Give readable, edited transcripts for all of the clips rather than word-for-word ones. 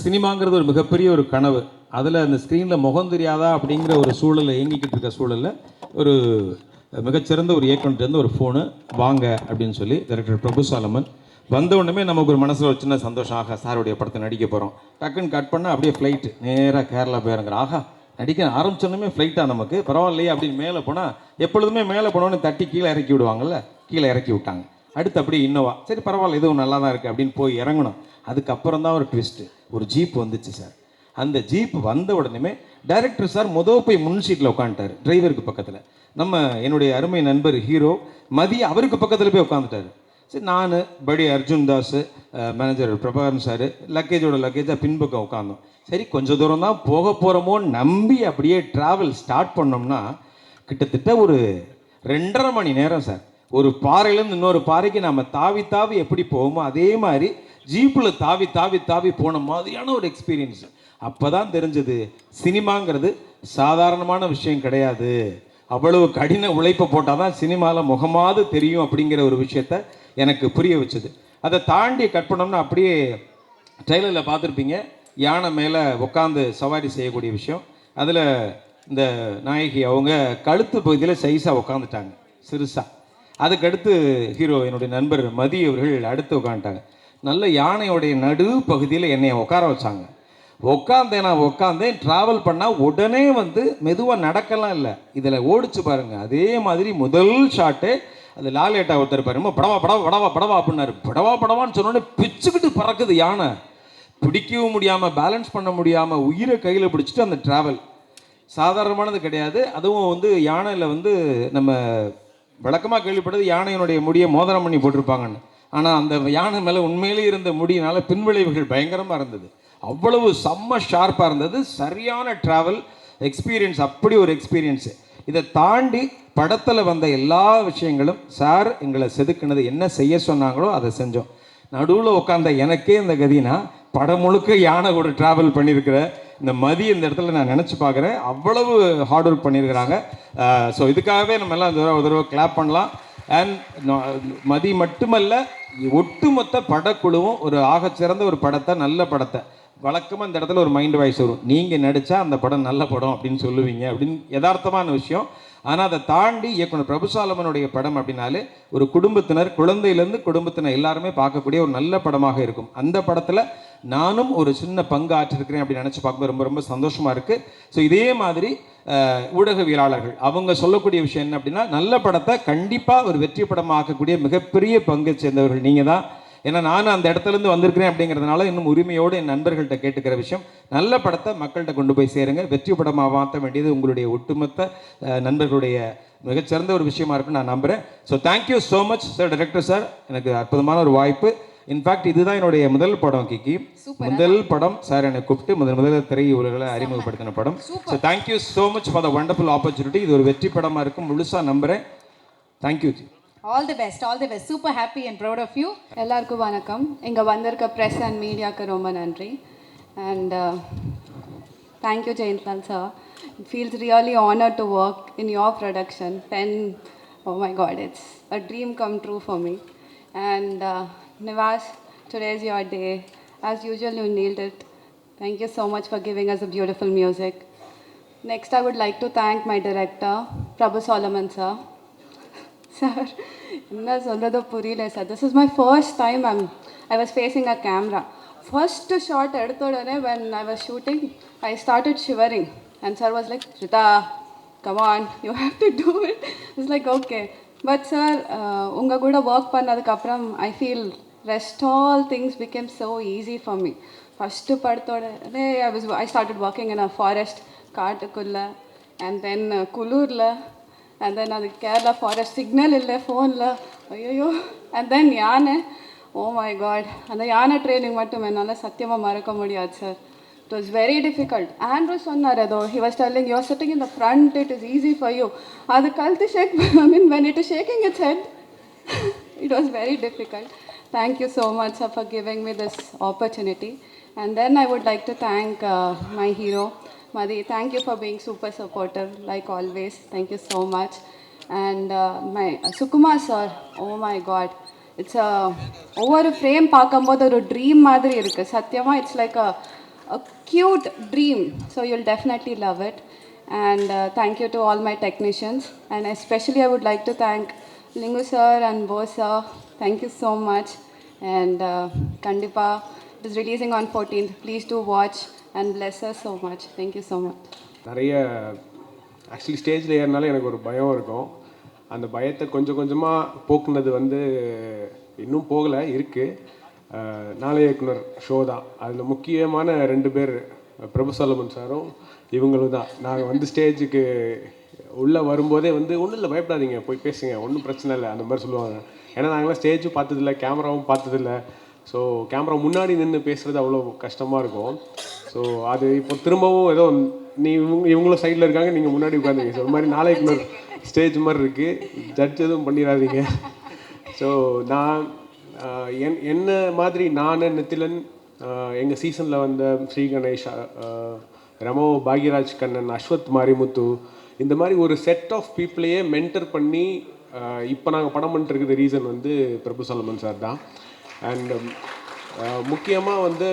சினிமாங்கிறது ஒரு மிகப்பெரிய ஒரு கனவு. அதில் அந்த ஸ்க்ரீனில் முகம் தெரியாதா அப்படிங்கிற ஒரு சூழலில் இயங்கிக்கிட்டு இருக்க சூழலில் ஒரு மிகச்சிறந்த ஒரு இயக்குனர்கிட்டருந்து ஒரு ஃபோனு வாங்க அப்படின்னு சொல்லி டைரக்டர் பிரபு சாலமன் வந்த உடனே நமக்கு ஒரு மனசில் ஒரு சின்ன சந்தோஷம். ஆகா, சாருடைய படத்தை நடிக்க போகிறோம். டக்குன்னு கட் பண்ணால் அப்படியே ஃப்ளைட்டு நேராக கேரளா போயிருங்கிற. ஆகா, நடிக்க ஆரம்பிச்சோன்னே ஃப்ளைட்டாக நமக்கு பரவாயில்லையே அப்படின்னு மேலே போனால் எப்பொழுதுமே மேலே போனோன்னு தட்டி கீழே இறக்கி விடுவாங்கல்ல, கீழே இறக்கி விட்டாங்க. அடுத்து அப்படியே இன்னோவா, சரி பரவாயில்ல இதுவும் நல்லா தான் இருக்குது அப்படின்னு போய் இறங்கணும். அதுக்கப்புறம் தான் ஒரு ட்விஸ்ட்டு, ஒரு ஜீப் வந்துச்சு சார். அந்த ஜீப் வந்த உடனே டைரக்டர் சார் போய் முன் சீட்டில் உட்காந்துட்டார், டிரைவருக்கு பக்கத்தில். நம்ம என்னுடைய அருமை நண்பர் ஹீரோ மதிய அவருக்கு பக்கத்தில் போய் உட்காந்துட்டார். சரி, நான் படி அர்ஜுன் தாஸ், மேனேஜர் பிரபாகரன் சார் லக்கேஜாக பின்பக்கம் உட்காந்தோம். சரி, கொஞ்சம் தூரம் தான் போக போகிறோமோன்னு நம்பி அப்படியே ட்ராவல் ஸ்டார்ட் பண்ணோம்னா கிட்டத்தட்ட ஒரு 2.5 மணி நேரம் சார். ஒரு பாறையிலேருந்து இன்னொரு பாறைக்கு நம்ம தாவி தாவி எப்படி போவோமோ அதே மாதிரி ஜீப்பில் தாவி தாவி தாவி போன மாதிரியான ஒரு எக்ஸ்பீரியன்ஸ். அப்போ தான் தெரிஞ்சது சினிமாங்கிறது சாதாரணமான விஷயம் கிடையாது. அவ்வளவு கடின உழைப்பை போட்டால் தான் சினிமாவில் முகமாவது தெரியும் அப்படிங்கிற ஒரு விஷயத்த எனக்கு புரிய வச்சுது. அதை தாண்டி கட் பண்ணோம்னா அப்படியே ட்ரெயிலரில் பார்த்துருப்பீங்க, யானை மேலே உட்காந்து சவாரி செய்யக்கூடிய விஷயம். அதில் இந்த நாயகி அவங்க கழுத்து பகுதியில் சைஸாக உட்காந்துட்டாங்க, சிறுசாக. அதுக்கடுத்து ஹீரோ என்னுடைய நண்பர் மதி அவர்கள் அடுத்து உட்காந்துட்டாங்க. நல்ல யானையோடைய நடு பகுதியில் என்னை உட்கார வச்சாங்க. நான் உட்காந்தேன். ட்ராவல் பண்ணால் உடனே மெதுவாக நடக்கலாம் இல்லை, இதில் ஓடிச்சு பாருங்கள். அதே மாதிரி முதல் ஷாட்டு அது லாலேட்டா ஒருத்தர் பாருங்க, படவா படவா படவா படவா அப்படின்னாரு. படவான்னு சொன்னோடனே பிச்சுக்கிட்டு பறக்குது யானை. பிடிக்கவும் முடியாமல், பேலன்ஸ் பண்ண முடியாமல், உயிரை கையில் பிடிச்சிட்டு அந்த ட்ராவல் சாதாரணமானது கிடையாது. அதுவும் யானையில் நம்ம வழக்கமாக கேள்விப்பட்டது யானையினுடைய முடியை மோதிரம் பண்ணி போட்டிருப்பாங்கன்னு. ஆனால் அந்த யானை மேலே உண்மையிலே இருந்த முடியினால பின்விளைவுகள் பயங்கரமாக இருந்தது. அவ்வளவு செம்ம ஷார்ப்பாக இருந்தது. சரியான ட்ராவல் எக்ஸ்பீரியன்ஸ், அப்படி ஒரு எக்ஸ்பீரியன்ஸு. இதை தாண்டி படத்தில் வந்த எல்லா விஷயங்களும் சார் எங்களை செதுக்குனது. என்ன செய்ய சொன்னாங்களோ அதை செஞ்சோம். நடுவில் உட்காந்த எனக்கே இந்த கதினா, படம் முழுக்க யானை கூட ட்ராவல் பண்ணியிருக்கிற இந்த மதி இந்த இடத்துல நான் நினச்சி பார்க்குறேன். அவ்வளவு ஹார்ட் ஒர்க் பண்ணியிருக்கிறாங்க. ஸோ இதுக்காகவே நம்ம எல்லாம் ஒரு தடவை கிளாப் பண்ணலாம். அண்ட் மதி மட்டுமல்ல, ஒட்டுமொத்த படக்குழுவும் ஒரு ஆகச்சிறந்த ஒரு படத்தை, நல்ல படத்தை. வழக்கமாக இந்த இடத்துல ஒரு மைண்ட் வாய்ஸ் வரும், நீங்கள் நடித்தா அந்த படம் நல்ல படம் அப்படின்னு சொல்லுவீங்க அப்படின்னு, யதார்த்தமான விஷயம். ஆனால் அதை தாண்டி இயக்குனர் பிரபு சாலமனுடைய படம் அப்படின்னாலே ஒரு குடும்பத்தினர், குழந்தையிலேருந்து குடும்பத்தினர் எல்லாருமே பார்க்கக்கூடிய ஒரு நல்ல படமாக இருக்கும். அந்த படத்தில் நானும் ஒரு சின்ன பங்கு ஆற்றிருக்கிறேன் அப்படின்னு நினச்சி பார்க்கும்போது ரொம்ப ரொம்ப சந்தோஷமாக இருக்குது. ஸோ இதே மாதிரி ஊடகவியலாளர்கள் அவங்க சொல்லக்கூடிய விஷயம் என்ன அப்படின்னா, நல்ல படத்தை கண்டிப்பாக ஒரு வெற்றி படமாக ஆக்கக்கூடிய மிகப்பெரிய பங்கை சேர்ந்தவர்கள் நீங்கள் தான். ஏன்னா நானும் அந்த இடத்துலேருந்து வந்திருக்கிறேன் அப்படிங்கிறதுனால இன்னும் உரிமையோடு என் நண்பர்கள்ட்ட கேட்டுக்கிற விஷயம், நல்ல படத்தை மக்கள்கிட்ட கொண்டு போய் சேருங்க. வெற்றி படமாக மாற்ற வேண்டியது உங்களுடைய ஒட்டுமொத்த நண்பர்களுடைய மிகச்சிறந்த ஒரு விஷயமா இருக்குன்னு நான் நம்புகிறேன். So thank you so much sir, director sir. எனக்கு அற்புதமான ஒரு வாய்ப்பு. இன்ஃபேக்ட் இதுதான் என்னுடைய முதல் படம் கிக்கி. முதல் படம் சார் என்னை கூப்பிட்டு முதல்ல திரை உலகில் அறிமுகப்படுத்தின படம். So thank you so much for the wonderful opportunity. இது ஒரு வெற்றி படமாக இருக்கும் முழுசாக நம்புகிறேன். தேங்க்யூ ஜி. All the best, all the best. Super happy and proud of you. எல்லாருக்கும் வணக்கம். இங்கே வந்திருக்க ப்ரெஸ் அண்ட் மீடியாவுக்கு ரொம்ப நன்றி. And thank you Jayantlal sir. It feels really honored to work in your production. Oh my God, it's a dream come true for me. And Nivas, today is your day. As usual, you nailed it. Thank you so much for giving us a beautiful music. Next, I would like to thank my director, Prabhu Solomon sir. Sir, enna solradho puriyala sir. This is my first time I was facing a camera. First shot eduthodane when I was shooting, I started shivering. And sir was like, Rita, come on, you have to do it. I was like, okay. But sir, unga kuda work pannadukku appuram I feel rest all things became so easy for me. First paduthodane I started working in a forest, kaatukulla, and then kulurla, and then adu Kerala forest, signal illa phone la, ayyo, and then yaane. Oh my God, and the yaane training mattum ennala satyama maraka mudiyadu sir. It was very difficult. Andrew sonnare though, he was telling, you are sitting in the front, it is easy for you. Adu kalthi shake, I mean when it is shaking its head, it was very difficult. Thank you so much sir for giving me this opportunity. And then I would like to thank my hero Madhi. Thank you for being super supportive like always. Thank you so much. And my Sukumar sir, oh my God, it's a over a frame பார்க்கும்போது ஒரு dream மாதிரி இருக்குது சத்தியமாக. It's like a cute dream. So you'll definitely love it. And thank you to all my technicians. And especially I would like to thank Lingu sir and Bo sir. Thank you so much. And Kandipa, it is releasing on 14th. Please do watch and bless us so much. Thank you so much. நிறைய actually ஸ்டேஜில் ஏறினாலும் எனக்கு ஒரு பயம் இருக்கும். அந்த பயத்தை கொஞ்சம் கொஞ்சமாக போக்குனது வந்து இன்னும் போகலை, இருக்குது. நாளைய இயக்குனர் ஷோ தான். அதில் முக்கியமான 2 பேர் பிரபு சாலமன் சாரும் இவங்களும் தான். நாங்கள் வந்து ஸ்டேஜுக்கு உள்ளே வரும்போதே வந்து ஒன்றும் இல்லை, பயப்படாதீங்க, போய் பேசுங்க, ஒன்றும் பிரச்சனை இல்லை அந்த மாதிரி சொல்லுவாங்க. ஏன்னா நாங்களாம் ஸ்டேஜும் பார்த்ததில்ல, கேமராவும் பார்த்ததில்ல. ஸோ கேமரா முன்னாடி நின்று பேசுகிறது அவ்வளோ கஷ்டமாக இருக்கும். ஸோ அது இப்போ திரும்பவும் ஏதோ இவங்களும் சைடில் இருக்காங்க, நீங்கள் முன்னாடி உட்காந்துங்க. ஸோ ஒரு மாதிரி நாளைக்கு ஸ்டேஜ் மாதிரி இருக்குது, ஜட்ஜ் எதுவும் பண்ணிடாதீங்க. ஸோ நான் என்ன மாதிரி நான் நித்திலன், எங்கள் சீசனில் வந்த ஸ்ரீ கணேஷ், ரமோ, பாக்யராஜ் கண்ணன், அஸ்வத் மாரிமுத்து, இந்த மாதிரி ஒரு செட் ஆஃப் பீப்புளையே மென்டர் பண்ணி இப்போ நாங்கள் படம் பண்ணிட்டுருக்குது ரீசன் வந்து பிரபு சாலமன் சார் தான். அண்ட் முக்கியமாக வந்து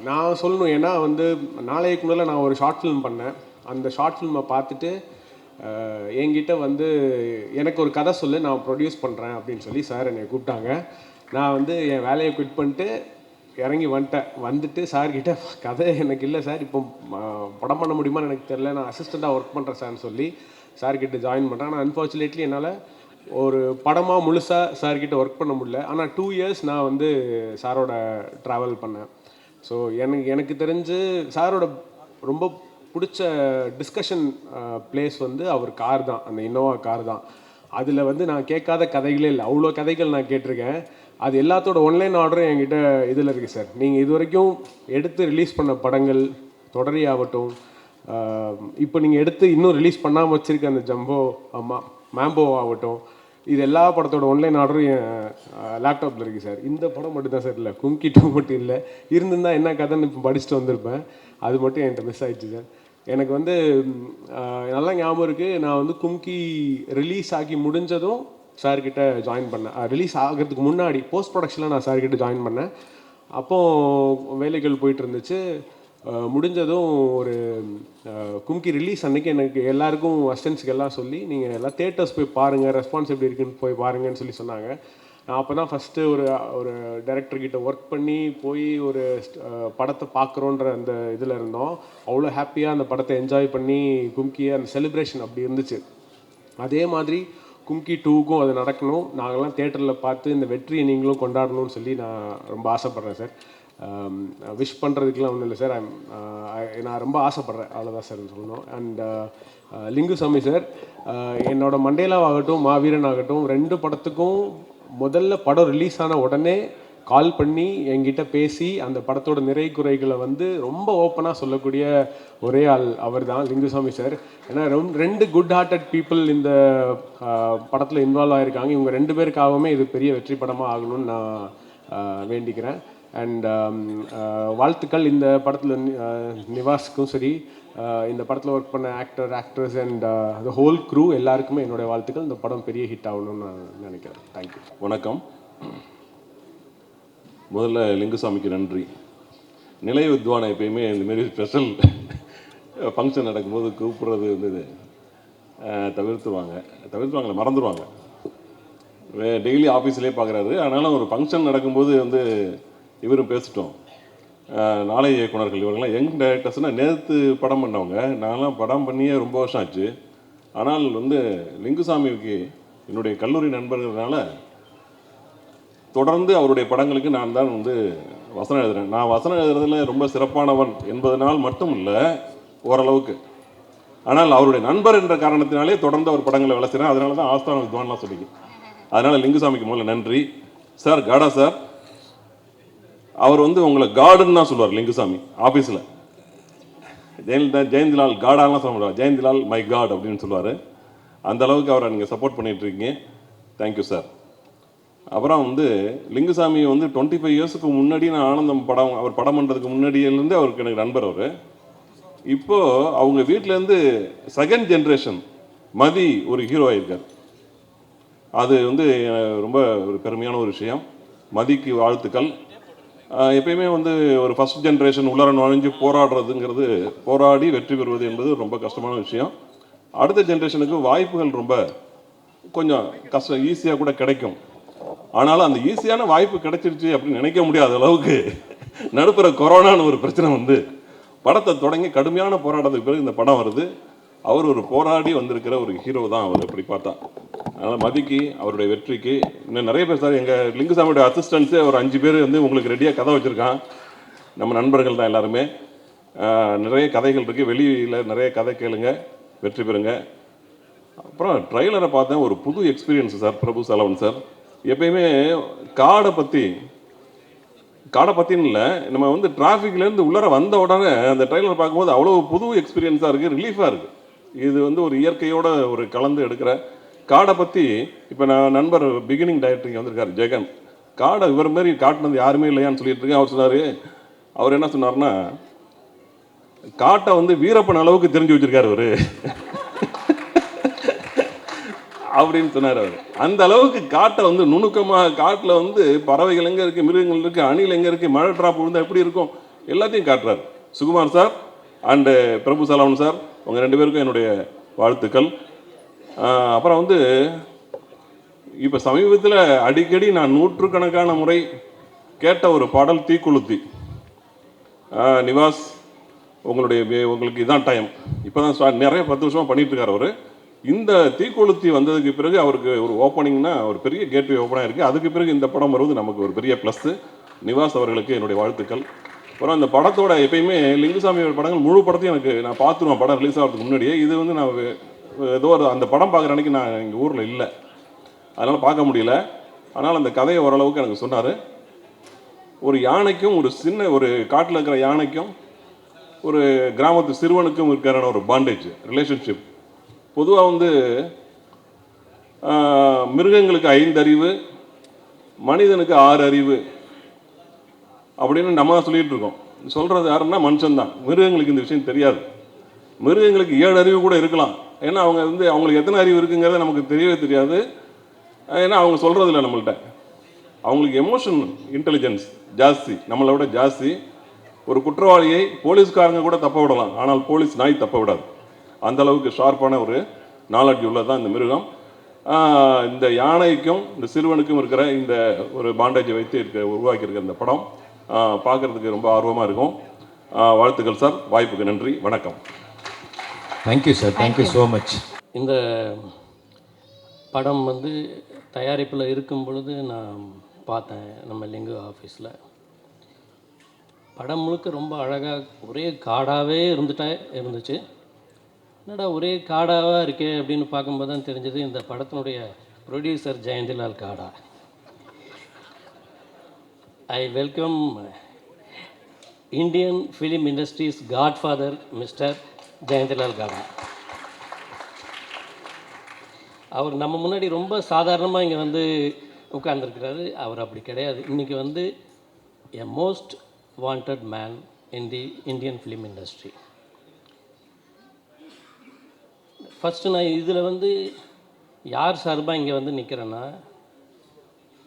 நான் சொல்லணும், ஏன்னா வந்து நாளைக்கு முன்னால் நான் ஒரு ஷார்ட் ஃபிலிம் பண்ணேன். அந்த ஷார்ட் ஃபிலிமை பார்த்துட்டு என்கிட்ட வந்து எனக்கு ஒரு கதை சொல்லு, நான் ப்ரொடியூஸ் பண்ணுறேன் அப்படின்னு சொல்லி சார் என்னை கூப்பிட்டாங்க. நான் வந்து என் வேலையை குவிட் பண்ணிட்டு இறங்கி வந்துட்டு சார்கிட்ட கதை எனக்கு இல்லை சார், இப்போ படம் பண்ண முடியுமான்னு எனக்கு தெரில, நான் அசிஸ்டண்ட்டாக ஒர்க் பண்ணுறேன் சார்னு சொல்லி சார்கிட்ட ஜாயின் பண்ணுறேன். ஆனால் அன்ஃபார்ச்சுனேட்லி என்னால் ஒரு படமாக முழுசாக சார்கிட்ட ஒர்க் பண்ண முடியல. ஆனால் 2 இயர்ஸ் நான் வந்து சாரோட ட்ராவல் பண்ணேன். ஸோ எனக்கு தெரிஞ்சு சாரோட ரொம்ப பிடிச்ச டிஸ்கஷன் பிளேஸ் வந்து அவர் கார் தான், அந்த இன்னோவா கார் தான். அதில் வந்து நான் கேட்காத கதைகளே இல்லை, அவ்வளோ கதைகள் நான் கேட்டிருக்கேன். அது எல்லாத்தோட ஒன்லைன் ஆர்டரும் என்கிட்ட இதில் இருக்குது சார். நீங்கள் இது வரைக்கும் எடுத்து ரிலீஸ் பண்ண படங்கள் தொடரி ஆகட்டும், இப்போ நீங்கள் எடுத்து இன்னும் ரிலீஸ் பண்ணாமல் வச்சுருக்க அந்த ஜம்போ மேம்போ ஆகட்டும், இது எல்லா படத்தோட ஒன்லைன் ஆர்டரும் என் லேப்டாப்பில் இருக்குது சார். இந்த படம் மட்டும் தான் சார் இல்லை, கும்கி 2 மட்டும் இல்லை. இருந்திருந்தால் என்ன கதைன்னு இப்போ படிச்சுட்டு வந்திருப்பேன், அது மட்டும் என்கிட்ட மிஸ் ஆகிடுச்சு சார். எனக்கு வந்து நல்லா ஞாபகம் இருக்குது, நான் வந்து கும்கி ரிலீஸ் ஆகி முடிஞ்சதும் சார்கிட்ட ஜாயின் பண்ணேன். ரிலீஸ் ஆகிறதுக்கு முன்னாடி போஸ்ட் ப்ரொடக்ஷனில் நான் சார்கிட்ட ஜாயின் பண்ணேன். அப்போது வேலைகள் போயிட்டு இருந்துச்சு. முடிஞ்சதும் ஒரு கும்கி ரிலீஸ் அன்றைக்கி எனக்கு எல்லாருக்கும் அசிஸ்டன்ஸுக்கு எல்லாம் சொல்லி, நீங்கள் எல்லாம் தேட்டர்ஸ் போய் பாருங்கள், ரெஸ்பான்ஸ் எப்படி இருக்குன்னு போய் பாருங்கன்னு சொன்னாங்க. நான் அப்போ தான் ஃபஸ்ட்டு ஒரு டைரக்டர்கிட்ட ஒர்க் பண்ணி போய் ஒரு படத்தை பார்க்குறோன்ற அந்த இதில் இருந்தோம். அவ்வளோ ஹாப்பியாக அந்த படத்தை என்ஜாய் பண்ணி கும்கியை அந்த செலிப்ரேஷன் அப்படி இருந்துச்சு. அதே மாதிரி கும்கி 2க்கும் அது நடக்கணும், நாங்கள்லாம் தேட்டரில் பார்த்து இந்த வெற்றியை நீங்களும் கொண்டாடணும்னு சொல்லி நான் ரொம்ப ஆசைப்பட்றேன் சார். விஷ் பண்ணுறதுக்கெலாம் ஒன்றும் இல்லை சார், நான் ரொம்ப ஆசைப்பட்றேன், அவ்வளோதான் சார் சொல்லணும். அண்ட் லிங்குசாமி சார், என்னோட மண்டேலாவாகட்டும் மாவீரன் ஆகட்டும் 2 படத்துக்கும் முதல்ல படம் ரிலீஸ் ஆன உடனே கால் பண்ணி என்கிட்ட பேசி அந்த படத்தோட நிறை குறைகளை வந்து ரொம்ப ஓப்பனாக சொல்லக்கூடிய ஒரே ஆள் அவர் தான், லிங்குசாமி சார். ஏன்னா 2 குட் ஹார்ட்டட் பீப்புள் இந்த படத்தில் இன்வால்வ் ஆகியிருக்காங்க. இவங்க 2 பேருக்காகவுமே இது பெரிய வெற்றி படமாக ஆகணும்னு நான் வேண்டிக்கிறேன். அண்ட் வாழ்த்துக்கள் இந்த படத்தில் நிவாஸுக்கும் சரி, இந்த படத்தில் ஒர்க் பண்ண actors and the whole crew எல்லாருக்குமே என்னுடைய வாழ்த்துக்கள். இந்த படம் பெரிய ஹிட் ஆகணும்னு நான் நினைக்கிறேன். தேங்க்யூ. வணக்கம். முதல்ல லிங்குசாமிக்கு நன்றி. நிலை வித்வானை எப்பயுமே இந்தமாரி ஸ்பெஷல் ஃபங்க்ஷன் நடக்கும்போது கூப்பிட்றது வந்து தவிர்த்துவாங்க, மறந்துடுவாங்க. டெய்லி ஆஃபீஸ்லேயே பார்க்குறாரு. ஆனாலும் ஒரு ஃபங்க்ஷன் நடக்கும்போது வந்து இவரும் பேசிட்டோம். நாளைய இயக்குனர்கள் இவங்கெல்லாம் யங் டைரக்டர்ஸ்னால் நேற்று படம் பண்ணவங்க, நான்லாம் படம் பண்ணியே ரொம்ப வருஷம் ஆச்சு. ஆனால் வந்து லிங்குசாமிக்கு என்னுடைய கல்லூரி நண்பர்களால் தொடர்ந்து அவருடைய படங்களுக்கு நான் தான் வந்து வசனம் எழுதுகிறேன். நான் வசனம் எழுதுறதுல ரொம்ப சிறப்பானவன் என்பதனால் மட்டும் இல்லை, ஓரளவுக்கு. ஆனால் அவருடைய நண்பர் என்ற காரணத்தினாலே தொடர்ந்து அவர் படங்களை வளர்த்துறேன். அதனால தான் ஆஸ்தான வித்வான்லாம் சொல்லிங்க. அதனால் லிங்குசாமிக்கு முதல்ல நன்றி சார். காடா சார், அவர் வந்து உங்களை காடுன்னு தான் சொல்லுவார் லிங்குசாமி ஆஃபீஸில். ஜெயந்திலால் காடாலாம் சொல்ல முடியாது, ஜெயந்திலால் மை காட் அப்படின்னு சொல்லுவார். அந்த அளவுக்கு அவரை நீங்கள் சப்போர்ட் பண்ணிகிட்ருக்கீங்க. Thank you sir. அப்புறம் வந்து லிங்குசாமி வந்து 25 இயர்ஸுக்கு முன்னாடி நான் ஆனந்தம் அவர் படம் பண்ணுறதுக்கு முன்னாடியிலேருந்து அவருக்கு எனக்கு நண்பர் அவர். இப்போது அவங்க வீட்டிலேருந்து செகண்ட் ஜென்ரேஷன் மதி ஒரு ஹீரோ ஆகியிருக்கார். அது வந்து ரொம்ப ஒரு பெருமையான ஒரு விஷயம். மதிக்கு வாழ்த்துக்கள். எப்பயுமே வந்து ஒரு ஃபஸ்ட் ஜென்ரேஷன் உள்ளர நுழைஞ்சு போராடுறதுங்கிறது, போராடி வெற்றி பெறுவது என்பது ரொம்ப கஷ்டமான விஷயம். அடுத்த ஜென்ரேஷனுக்கு வாய்ப்புகள் ரொம்ப கொஞ்சம் கஷ்டம், ஈஸியாக கூட கிடைக்கும். ஆனாலும் அந்த ஈஸியான வாய்ப்பு கிடைச்சிருச்சு அப்படின்னு நினைக்க முடியாத அளவுக்கு நடுப்புற கொரோனான்னு ஒரு பிரச்சனை வந்து படத்தை தொடங்கி கடுமையான போராட்டத்துக்கு பிறகு இந்த படம் வருது. அவர் ஒரு போராடி வந்திருக்கிற ஒரு ஹீரோ தான் அவர், எப்படி பார்த்தா. அதனால் மதிக்கு அவருடைய வெற்றிக்கு இன்னும் நிறைய பேர் சார், எங்கள் லிங்குசாமியோட அசிஸ்டன்ஸே ஒரு 5 பேர் வந்து உங்களுக்கு ரெடியாக கதை வச்சுருக்கான். நம்ம நண்பர்கள் தான் எல்லாருமே. நிறைய கதைகள் இருக்குது, வெளியில் நிறைய கதை கேளுங்க, வெற்றி பெறுங்க. அப்புறம் ட்ரைலரை பார்த்தேன், ஒரு புது எக்ஸ்பீரியன்ஸ் சார். பிரபு சலவன் சார் எப்பயுமே காடை பற்றின்னு இல்லை, நம்ம வந்து டிராஃபிக்லேருந்து உள்ளர வந்த உடனே அந்த ட்ரைலர் பார்க்கும்போது அவ்வளோ புது எக்ஸ்பீரியன்ஸாக இருக்குது, ரிலீஃபாக இருக்குது. இது வந்து ஒரு இயற்கையோட ஒரு கலந்து எடுக்கிற காடை பற்றி. இப்போ நான் நண்பர் பிகினிங் டைரக்டர் வந்திருக்காரு ஜெகன், காடை இவர் மாதிரி காட்டினது யாருமே இல்லையான்னு சொல்லிட்டு இருக்கேன். அவர் சொன்னார், அவர் என்ன சொன்னார்னா, காட்டை வந்து வீரப்பன் அளவுக்கு தெரிஞ்சு வச்சிருக்காரு அவர் அப்படின்னு சொன்னார். அவர் அந்த அளவுக்கு காட்டை வந்து நுணுக்கமாக, காட்டில் வந்து பறவைகள் எங்கே இருக்குது, மிருகங்கள் இருக்குது, அணில் எங்கே இருக்குது, மழை ட்ராப் விழுந்தால் எப்படி இருக்கும், எல்லாத்தையும் காட்டுறாரு. Sukumar sir and Prabhu Salavan sir, உங்கள் 2 பேருக்கும் என்னுடைய வாழ்த்துக்கள். அப்புறம் வந்து இப்போ சமீபத்தில் அடிக்கடி நான் நூற்றுக்கணக்கான முறை கேட்ட ஒரு பாடல் தீக்குளுத்தி. நிவாஸ், உங்களுக்கு இதான் டைம். இப்போ தான் நிறைய 10 வருஷமாக பண்ணிகிட்ருக்கார் அவர். இந்த தீக்குளுத்தி வந்ததுக்கு பிறகு அவருக்கு ஒரு ஓப்பனிங்னா ஒரு பெரிய கேட்வே ஓப்பனாக இருக்குது. அதுக்கு பிறகு இந்த படம் வருவது நமக்கு ஒரு பெரிய ப்ளஸ்ஸு. நிவாஸ் அவர்களுக்கு என்னுடைய வாழ்த்துக்கள். அப்புறம் அந்த படத்தோட எப்பயுமே லிங்குசாமியோட படங்கள் முழு படத்தையும் நான் பார்த்துருவேன் படம் ரிலீஸ் ஆகிறதுக்கு முன்னாடியே. இது வந்து நான் ஏதோ அந்த படம் பார்க்குற அன்றைக்கி நான் எங்கள் ஊரில் இல்லை, அதனால் பார்க்க முடியல. ஆனால் அந்த கதையை ஓரளவுக்கு எனக்கு சொன்னார். ஒரு யானைக்கும் ஒரு காட்டில் இருக்கிற யானைக்கும் ஒரு கிராமத்து சிறுவனுக்கும் இருக்கிற ஒரு பாண்டேஜ் ரிலேஷன்ஷிப். பொதுவாக வந்து மிருகங்களுக்கு 5 அறிவு, மனிதனுக்கு 6 அறிவு அப்படின்னு நம்ம தான் சொல்லிகிட்டு இருக்கோம். சொல்கிறது யாருன்னா மனுஷன்தான். மிருகங்களுக்கு இந்த விஷயம் தெரியாது. மிருகங்களுக்கு 7 அறிவு கூட இருக்கலாம். ஏன்னா அவங்க வந்து அவங்களுக்கு எத்தனை அறிவு இருக்குங்கிறத நமக்கு தெரியவே தெரியாது. ஏன்னா அவங்க சொல்கிறதில்ல நம்மள்கிட்ட. அவங்களுக்கு எமோஷன் இன்டெலிஜென்ஸ் ஜாஸ்தி, நம்மளை விட ஜாஸ்தி. ஒரு குற்றவாளியை போலீஸ்காரங்க கூட தப்ப விடலாம், ஆனால் போலீஸ் நாய் தப்ப விடாது. அந்த அளவுக்கு ஷார்ப்பான ஒரு நாலேஜ் உள்ளதான் இந்த மிருகம். இந்த யானைக்கும் இந்த சிறுவனுக்கும் இருக்கிற இந்த ஒரு பாண்டேஜை வைத்து உருவாக்கியிருக்க இந்த படம் பார்க்குறதுக்கு ரொம்ப ஆர்வமாக இருக்கும். வாழ்த்துக்கள் சார், வாய்ப்புக்கு நன்றி, வணக்கம். Thank you sir, thank you so much. இந்த படம் வந்து தயாரிப்பில் இருக்கும் பொழுது நான் பார்த்தேன் நம்ம லிங்கு ஆஃபீஸில். படம் முழுக்க ரொம்ப அழகாக ஒரே காடாகவே இருந்துச்சு. என்னடா ஒரே காடாவாக இருக்கே அப்படின்னு பார்க்கும்போது தான் தெரிஞ்சது இந்த படத்தினுடைய ப்ரொடியூசர் ஜெயந்திலால் காடா. I welcome Indian film industries Godfather mister Jayantilal காடா. அவர் நம்ம முன்னாடி ரொம்ப சாதாரணமாக இங்கே வந்து உட்கார்ந்துருக்கிறாரு. அவர் அப்படி கிடையாது. இன்றைக்கி வந்து a most wanted man in the Indian film industry. First நான் இதில் வந்து யார் சார்பாக இங்கே வந்து நிற்கிறேன்னா,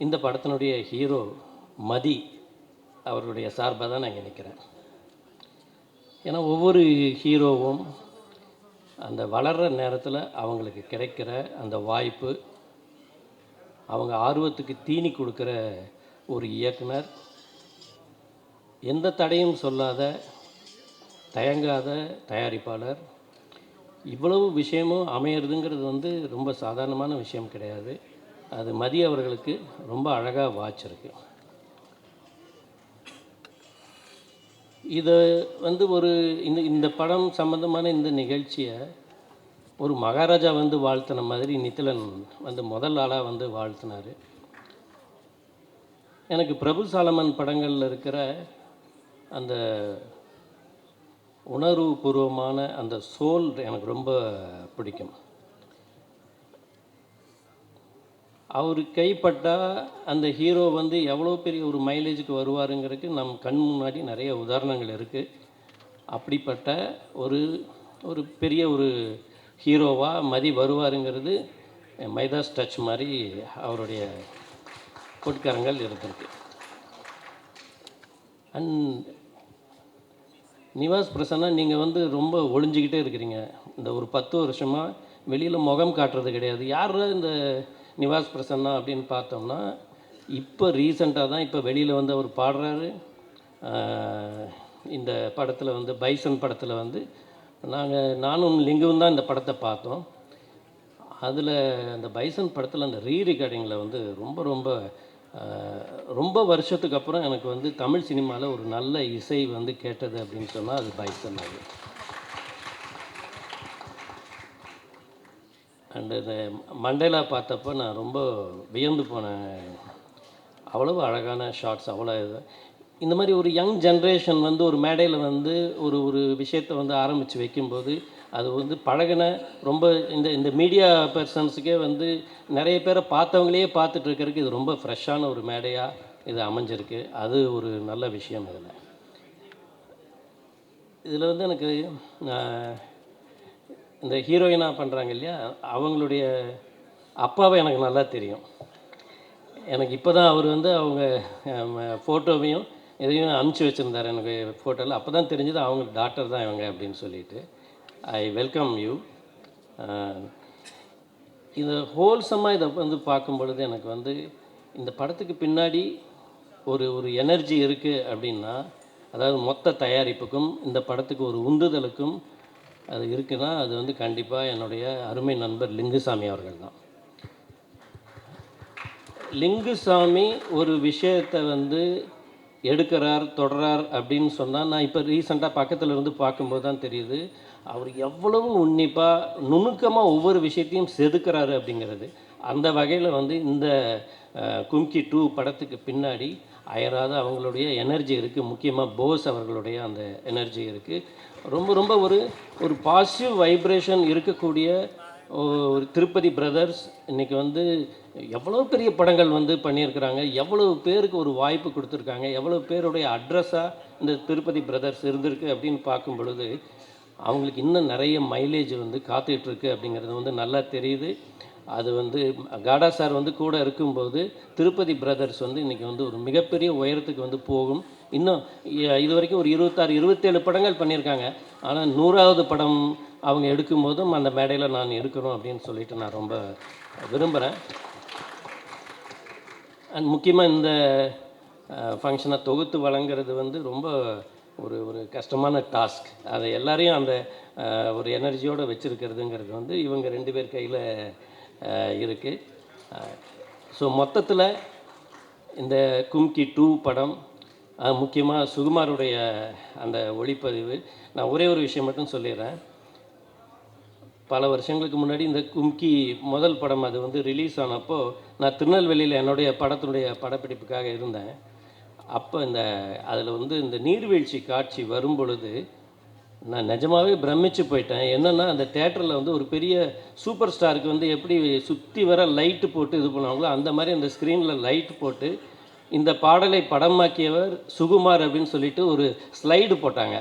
இந்த படத்தினுடைய ஹீரோ மதி அவருடைய சார்பாக தான் நான் இங்கே நிற்கிறேன். ஏன்னா ஒவ்வொரு ஹீரோவும் அந்த வளர்கிற நேரத்தில் அவங்களுக்கு கிடைக்கிற அந்த வாய்ப்பு, அவங்க ஆர்வத்துக்கு தீனி கொடுக்குற ஒரு இயக்குனர், எந்த தடையும் சொல்லாத தயங்காத தயாரிப்பாளர், இவ்வளவு விஷயமும் அமையிறதுங்கிறது வந்து ரொம்ப சாதாரணமான விஷயம் கிடையாது. அது மதி அவர்களுக்கு ரொம்ப அழகாக வாய்ச்சிருக்கு. இதை வந்து இந்த படம் சம்பந்தமான இந்த நிகழ்ச்சியை ஒரு மகாராஜா வந்து வாழ்த்தின மாதிரி நித்திலன் வந்து முதல் ஆளாக வந்து வாழ்த்தினார். எனக்கு பிரபு சாலமன் படங்களில் இருக்கிற அந்த உணர்வுபூர்வமான அந்த சோல் எனக்கு ரொம்ப பிடிக்கும். அவர் கைப்பட்டால் அந்த ஹீரோ வந்து எவ்வளோ பெரிய ஒரு மைலேஜுக்கு வருவாருங்கிறதுக்கு நம் கண் முன்னாடி நிறைய உதாரணங்கள் இருக்குது. அப்படிப்பட்ட ஒரு பெரிய ஒரு ஹீரோவாக மதி வருவாருங்கிறது மைதாஸ் டச் மாதிரி அவருடைய பொற்கரங்கள் இருந்திருக்கு. அண்ட் நிவாஸ் பிரசன்னா, நீங்கள் வந்து ரொம்ப ஒளிஞ்சிக்கிட்டே இருக்கிறீங்க. இந்த ஒரு 10 வருஷமாக வெளியில் முகம் காட்டுறது கிடையாது. யார் இந்த நிவாஸ் பிரசன்னா அப்படின்னு பார்த்தோம்னா, இப்போ ரீசெண்டாக தான் இப்போ வெளியில் வந்து அவர் பாடுறாரு. இந்த படத்தில் வந்து பைசன் படத்தில் வந்து நானும் லிங்குவும் தான் இந்த படத்தை பார்த்தோம். அதில் அந்த பைசன் படத்தில் அந்த ரீரெக்கார்டிங்கில் வந்து ரொம்ப வருஷத்துக்கு அப்புறம் எனக்கு வந்து தமிழ் சினிமாவில் ஒரு நல்ல இசை வந்து கேட்டது அப்படின்னு சொன்னால் அது பைசன் அது. அண்டு இந்த மண்டேலா பார்த்தப்போ நான் ரொம்ப வியந்து போனேன். அவ்வளவு அழகான ஷார்ட்ஸ், அவ்வளோ இது. இந்த மாதிரி ஒரு யங் ஜென்ரேஷன் வந்து ஒரு மேடையில் வந்து ஒரு விஷயத்தை வந்து ஆரம்பித்து வைக்கும்போது அது வந்து பழகின ரொம்ப இந்த மீடியா பர்சன்ஸுக்கே வந்து நிறைய பேரை பார்த்தவங்களே பார்த்துட்டு இருக்கிறதுக்கு இது ரொம்ப ஃப்ரெஷ்ஷான ஒரு மேடையாக இது அமைஞ்சிருக்கு. அது ஒரு நல்ல விஷயம். இதில் வந்து எனக்கு இந்த ஹீரோயினாக பண்ணுறாங்க இல்லையா, அவங்களுடைய அப்பாவை எனக்கு நல்லா தெரியும். எனக்கு இப்போ தான் அவர் வந்து அவங்க ஃபோட்டோவையும் எதையும் அனுப்பிச்சி வச்சுருந்தார் எனக்கு ஃபோட்டோவில். அப்போ தான் தெரிஞ்சது அவங்க டாக்டர் தான் இவங்க அப்படின்னு சொல்லிட்டு. I welcome you. இந்த ஹோல்சமாக இதை வந்து பார்க்கும் பொழுது எனக்கு வந்து இந்த படத்துக்கு பின்னாடி ஒரு எனர்ஜி இருக்குது அப்படின்னா, அதாவது மொத்த தயாரிப்புக்கும் இந்த படத்துக்கு ஒரு உந்துதலுக்கும் அது இருக்குன்னா அது வந்து கண்டிப்பாக என்னுடைய அருமை நண்பர் லிங்குசாமி அவர்கள் தான். லிங்குசாமி ஒரு விஷயத்தை வந்து எடுக்கிறார், தொடரார் அப்படின்னு சொன்னால், நான் இப்போ ரீசெண்டாக பக்கத்தில் இருந்து பார்க்கும்போது தான் தெரியுது அவர் எவ்வளவு உன்னிப்பாக நுணுக்கமாக ஒவ்வொரு விஷயத்தையும் செதுக்கிறாரு அப்படிங்கிறது. அந்த வகையில் வந்து இந்த கும்கி 2 படத்துக்கு பின்னாடி அயராத அவங்களுடைய எனர்ஜி இருக்குது. முக்கியமாக போஸ் அவர்களுடைய அந்த எனர்ஜி இருக்குது. ரொம்ப ஒரு பாசிட்டிவ் வைப்ரேஷன் இருக்கக்கூடிய ஒரு திருப்பதி பிரதர்ஸ் இன்றைக்கி வந்து எவ்வளோ பெரிய படங்கள் வந்து பண்ணியிருக்கிறாங்க, எவ்வளோ பேருக்கு ஒரு வாய்ப்பு கொடுத்துருக்காங்க, எவ்வளோ பேருடைய அட்ரஸாக இந்த திருப்பதி பிரதர்ஸ் இருந்திருக்கு அப்படின்னு பார்க்கும் பொழுது அவங்களுக்கு இன்னும் நிறைய மைலேஜ் வந்து காத்துட்ருக்கு அப்படிங்கிறது வந்து நல்லா தெரியுது. அது வந்து காடா சார் வந்து கூட இருக்கும்போது திருப்பதி பிரதர்ஸ் வந்து இன்றைக்கி வந்து ஒரு மிகப்பெரிய உயரத்துக்கு வந்து போகும். இன்னும் இது வரைக்கும் ஒரு 26-27 படங்கள் பண்ணியிருக்காங்க. ஆனால் 100வது படம் அவங்க எடுக்கும்போதும் அந்த மேடையில் நான் இருக்கணும் அப்படின்னு சொல்லிட்டு நான் ரொம்ப விரும்புகிறேன். அண்ட் முக்கியமாக இந்த ஃபங்க்ஷனை தொகுத்து வழங்குறது வந்து ரொம்ப ஒரு கஷ்டமான டாஸ்க். அதை எல்லாரையும் அந்த ஒரு எனர்ஜியோடு வச்சுருக்கிறதுங்கிறது வந்து இவங்க 2 பேர் கையில் இருக்குது. ஸோ மொத்தத்தில் இந்த கும்கி 2 படம், முக்கியமாக சுகுமாருடைய அந்த ஒளிப்பதிவு, நான் ஒரே ஒரு விஷயம் மட்டும் சொல்லிடுறேன். பல வருஷங்களுக்கு முன்னாடி இந்த கும்கி முதல் படம் அது வந்து ரிலீஸ் ஆனப்போ நான் திருநெல்வேலியில் என்னுடைய படத்தினுடைய படப்பிடிப்புக்காக இருந்தேன். அப்போ அதில் வந்து இந்த நீர்வீழ்ச்சி காட்சி வரும் பொழுது நான் நிஜமாகவே பிரமிச்சு போயிட்டேன். என்னென்னா அந்த தேட்டரில் வந்து ஒரு பெரிய சூப்பர் ஸ்டாருக்கு வந்து எப்படி சுற்றி வர லைட்டு போட்டு இது பண்ணுவாங்களோ அந்த மாதிரி அந்த ஸ்க்ரீனில் லைட் போட்டு இந்த பாடலை படமாக்கியவர் சுகுமார் அப்படின்னு சொல்லிட்டு ஒரு ஸ்லைடு போட்டாங்க.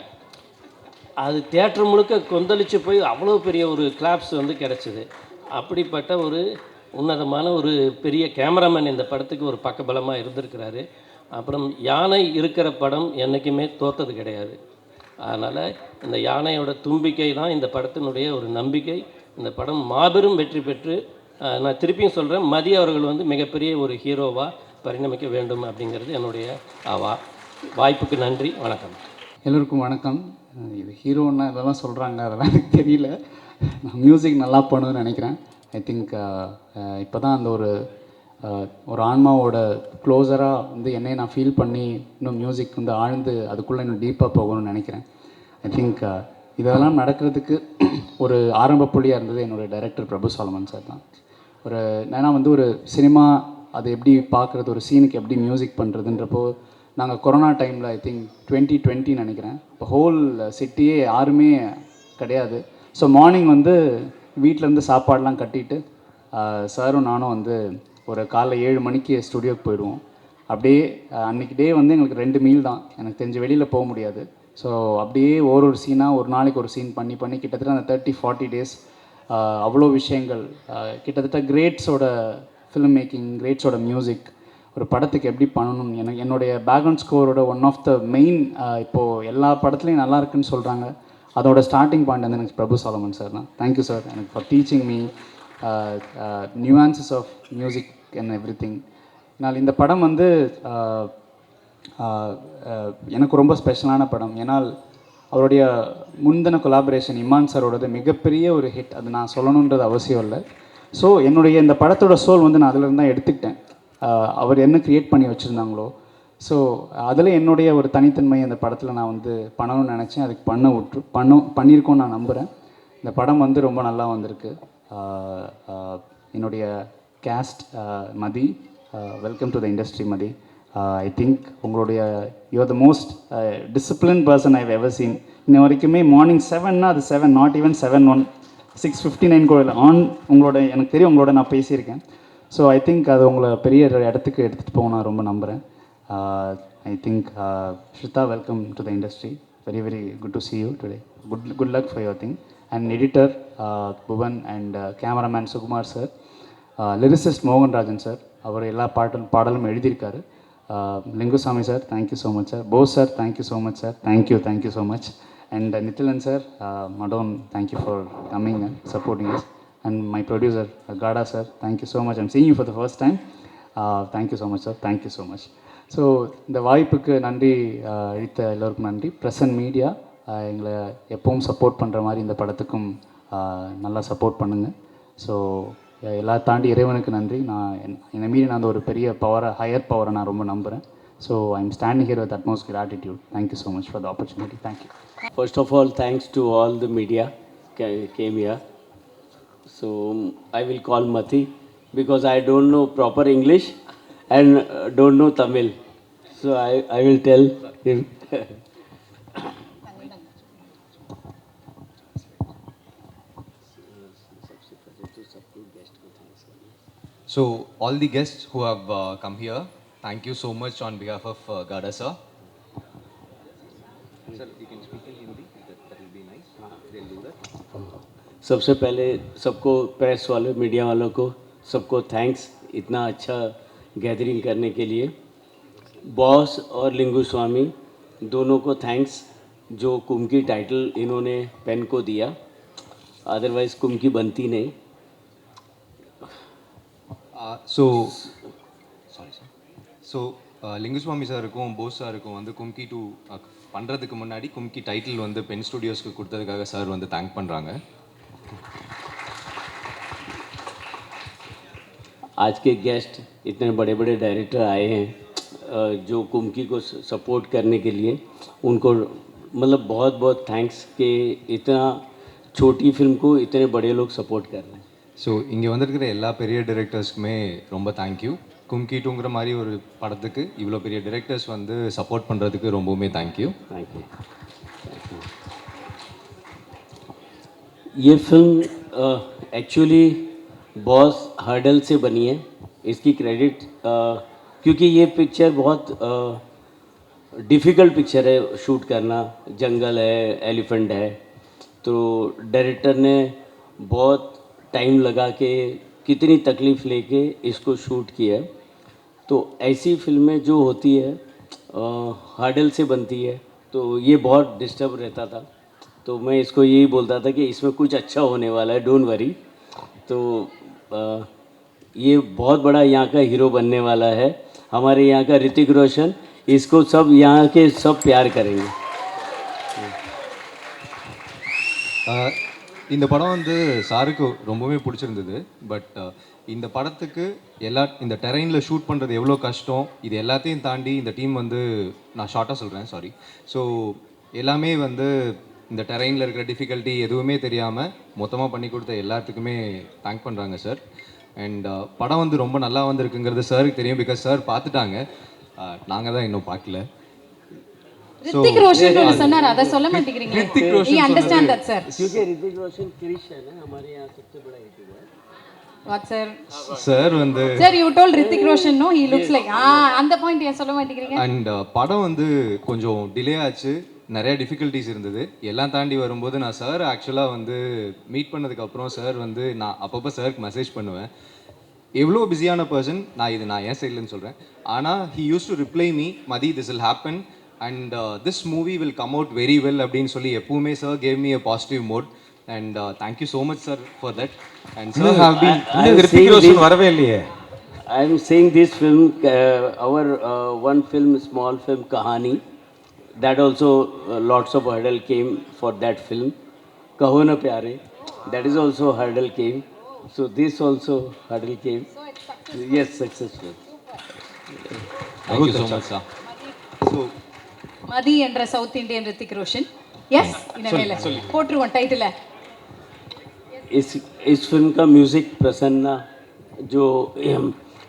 அது தேட்டர் முழுக்க கொந்தளிச்சு போய் அவ்வளோ பெரிய ஒரு கிளாப்ஸ் வந்து கிடச்சிது. அப்படிப்பட்ட ஒரு உன்னதமான ஒரு பெரிய கேமராமேன் இந்த படத்துக்கு ஒரு பக்கபலமாக இருந்திருக்கிறாரு. அப்புறம் யானை இருக்கிற படம் என்றைக்குமே தோற்றது கிடையாது. அதனால் இந்த யானையோட தும்பிக்கை தான் இந்த படத்தினுடைய ஒரு நம்பிக்கை. இந்த படம் மாபெரும் வெற்றி பெற்று நான் திருப்பியும் சொல்கிறேன், மதி அவர்கள் வந்து மிகப்பெரிய ஒரு ஹீரோவாக பரிணமிக்க வேண்டும் அப்படிங்கிறது என்னுடைய வாய்ப்புக்கு நன்றி. வணக்கம். எல்லோருக்கும் வணக்கம். இது ஹீரோன்னா இதெல்லாம் சொல்கிறாங்க, அதெல்லாம் எனக்கு தெரியல. நான் மியூசிக் நல்லா பண்ணுவேன்னு நினைக்கிறேன். ஐ திங்க் இப்போ தான் அந்த ஒரு ஆன்மாவோட க்ளோஸராக வந்து என்னை நான் ஃபீல் பண்ணி இன்னும் மியூசிக் வந்து ஆழ்ந்து அதுக்குள்ளே இன்னும் டீப்பாக போகணும்னு நினைக்கிறேன். ஐ திங்க் இதெல்லாம் நடக்கிறதுக்கு ஒரு ஆரம்ப புள்ளியாக இருந்தது என்னோடய டைரக்டர் பிரபு சாலமன் சார் தான். ஏன்னா வந்து ஒரு சினிமா அதை எப்படி பார்க்குறது, ஒரு சீனுக்கு எப்படி மியூசிக் பண்ணுறதுன்றப்போ நாங்கள் கொரோனா டைமில் ஐ திங்க் 2020 நினைக்கிறேன், இப்போ ஹோல் சிட்டியே யாருமே கிடையாது. ஸோ மார்னிங் வந்து வீட்டிலேருந்து சாப்பாடெலாம் கட்டிட்டு சாரும் நானும் வந்து ஒரு காலைல 7 மணிக்கு ஸ்டுடியோக்கு போயிடுவோம். அப்படியே அன்றைக்கி டே வந்து எங்களுக்கு 2 மீல் தான், எனக்கு தெரிஞ்ச வெளியில் போக முடியாது. ஸோ அப்படியே ஒரு சீனாக ஒரு நாளைக்கு ஒரு சீன் பண்ணி கிட்டத்தட்ட அந்த 30-40 டேஸ் அவ்வளோ விஷயங்கள், கிட்டத்தட்ட கிரேட்ஸோட ஃபிலிம் மேக்கிங், கிரேட்ஸோட மியூசிக், ஒரு படத்துக்கு எப்படி பண்ணணும், என்னுடைய பேக்ரவுண்ட் ஸ்கோரோட ஒன் ஆஃப் த மெயின் இப்போது எல்லா படத்துலையும் நல்லா இருக்குன்னு சொல்கிறாங்க, அதோட ஸ்டார்டிங் பாயிண்ட் வந்து எனக்கு பிரபு சாலமன் சார் தான். தேங்க்யூ சார் எனக்கு for teaching me nuances of music and everything. நான் இந்த படம் வந்து எனக்கு ரொம்ப ஸ்பெஷலான படம். ஏன்னால் அவருடைய முந்தின கொலாபரேஷன் இமான் சாரோடது மிகப்பெரிய ஒரு ஹிட். அது நான் சொல்லணுன்றது அவசியம் இல்லை. ஸோ என்னுடைய இந்த படத்தோட சோல் வந்து நான் அதிலிருந்து தான் எடுத்துக்கிட்டேன். அவர் என்ன க்ரியேட் பண்ணி வச்சுருந்தாங்களோ, ஸோ அதில் என்னுடைய ஒரு தனித்தன்மை அந்த படத்தில் நான் வந்து பண்ணணும்னு நினச்சேன். அதுக்கு பண்ணியிருக்கோன்னு நான் நம்புகிறேன். இந்த படம் வந்து ரொம்ப நல்லா வந்திருக்கு. என்னுடைய cast Mathi, welcome to the industry Mathi. I think உங்களுடைய you're the most discipline person I've ever seen. இன்ன வரைக்குமே மார்னிங் 7னா அது 7, நாட் ஈவன் 7:01, 6:59 கூட ஆன் உங்களோட எனக்கு தெரியும், உங்களோட நான் பேசியிருக்கேன். ஸோ ஐ திங்க் அது உங்களை பெரிய இடத்துக்கு எடுத்துகிட்டு போக நான் ரொம்ப நம்புகிறேன். I think Shruta, welcome to the industry. Very very good to see you today. Good luck for your thing. And editor Bhuvan and cameraman Sukumar sir, lyricist Mohanrajan sir, அவர் எல்லா பாடலும் எழுதியிருக்காரு. Lingusamy sir, thank you so much sir. Bose sir, thank you so much sir. Thank you so much. And Nithilan sir, Madonne, thank you for coming and supporting us. And my producer Gada sir, thank you so much. I'm seeing you for the first time. Thank you so much sir, thank you so much. So இந்த வாய்ப்புக்கு நன்றி அளித்த எல்லோருக்கும் நன்றி. Present media எங்களை எப்பவும் support பண்ணுற மாதிரி இந்த படத்துக்கும் நல்லா சப்போர்ட் பண்ணுங்கள். ஸோ எல்லா தாண்டி இறைவனுக்கு நன்றி. என்னை மீறி நான் ஒரு பெரிய பவரை, ஹையர் பவரை நான் ரொம்ப நம்புகிறேன். So I am standing here with utmost gratitude. Thank you so much for the opportunity. Thank you. First of all, thanks to all the media came here. So I will call Mati because I don't know proper English and don't know Tamil. So I will tell him. So all the guests who have come here, thank you so much on behalf of Gada sir. Sir, you can speak in Hindi. That will be nice. They'll do that. सबसे पहले सबको, press वालों, media वालों को सबको thanks इतना अच्छा gathering करने के लिए. बॉस और लिंगू स्वामी दोनों को थैंक्स जो कुम्की टाइटल इन्होंने पेन को दिया, अदरवाइज़ कुम्की बनती नहीं. ஸோ லிங்குஸ்வாமி சாருக்கும் போஸ் சாருக்கும் வந்து கும்கி 2 பண்ணுறதுக்கு முன்னாடி கும்கி டைட்டில் வந்து பென் ஸ்டுடியோஸ்க்கு கொடுத்ததுக்காக சார் வந்து தேங்க் பண்ணுறாங்க. आज के गेस्ट इतने बड़े बड़े डायरेक्टर आए हैं जो कुम्की को सपोर्ट करने के लिए, उनको मतलब बहुत बहुत थैंक्स कि इतना छोटी फिल्म को इतने बड़े लोग सपोर्ट कर रहे हैं. ஸோ இங்கே வந்திருக்கிற எல்லா பெரிய டைரக்டர்ஸ்க்குமே ரொம்ப தேங்க்யூ. கும்கி 2ங்கிற மாதிரி ஒரு படத்துக்கு இவ்வளோ பெரிய டைரக்டர்ஸ் வந்து சப்போர்ட் பண்ணுறதுக்கு ரொம்பவுமே தேங்க்யூ. Thank you. ये फिल्म एक्चुअली बॉस हर्डल से बनी है. इसकी क्रेडिट क्योंकि ये पिक्चर बहुत डिफ़िकल्ट पिक्चर है शूट करना. जंगल है, एलिफेंट है, तो डायरेक्टर ने बहुत टाइम लगा के कितनी तकलीफ़ लेके इसको शूट किया. तो ऐसी फिल्में जो होती है हर्डल से बनती है, तो ये बहुत डिस्टर्ब रहता था. तो मैं इसको यही बोलता था कि इसमें कुछ अच्छा होने वाला है, डोंट वरी. तो ये बहुत बड़ा यहाँ का हीरो बनने वाला है, हमारे यहाँ का ऋतिक रोशन. इसको सब यहाँ के सब प्यार करेंगे. இந்த படம் வந்து சாருக்கு ரொம்பவே பிடிச்சிருந்தது. பட் இந்த படத்துக்கு இந்த டெரெயினில் ஷூட் பண்ணுறது எவ்வளோ கஷ்டம், இது எல்லாத்தையும் தாண்டி இந்த டீம் வந்து, நான் ஷார்ட்டாக சொல்கிறேன், சாரி. ஸோ எல்லாமே வந்து இந்த டெரெயினில் இருக்கிற டிஃபிகல்ட்டி எதுவுமே தெரியாமல் மொத்தமாக பண்ணி கொடுத்த எல்லாத்துக்குமே தேங்க் பண்ணுறாங்க சார். அண்ட் படம் வந்து ரொம்ப நல்லா வந்திருக்குங்கிறது சாருக்கு தெரியும், பிகாஸ் சார் பார்த்துட்டாங்க, நாங்கள் தான் இன்னும் பார்க்கல. ரித்திக் ரோஷன் சொன்னார், அதை சொல்ல மாட்டேங்கிறீங்க. Hrithik Roshan, you understand that sir? क्योंकि ऋतिक रोशन क्रिश है ना, हमारे यहाँ सबसे बड़ा हीरो है. What sir? சார் வந்து Sir, you told Hrithik Roshan, no? He looks like அந்த பாயிண்ட் ஏன் சொல்ல மாட்டேங்கிறீங்க? அண்ட் படம் வந்து கொஞ்சம் டிலே ஆச்சு, நிறைய டிஃபிகல்ட்டிஸ் இருந்தது. எல்லாம் தாண்டி வரும்போது நான் சார் ஆக்சுவலாக வந்து மீட் பண்ணதுக்கப்புறம் சார் வந்து நான் அப்பப்போ சாருக்கு மெசேஜ் பண்ணுவேன், எவ்வளோ பிஸியான பர்சன், நான் என் சைட்லன்னு சொல்கிறேன். ஆனால் he used to reply me, Mathi this will happen and this movie will come out very well அப்படின்னு சொல்லி எப்பவுமே sir gave me a positive mode and thank you so much sir for that. And sir have been இன்னும் ரித்திக் ரோஷன் வரவே இல்லையே. I am seeing this film, our one film, small film, Kahani. That also lots of hurdle came for that film. Kaho Na Pyare, that is also hurdle came. So this also hurdle came. Yes, successful. thank you so much sir. So Mathi என்ற south Indian Hrithik Roshan. Yes இனிமேல போட்டுருவோம் title. इस film का music Prasanna, जो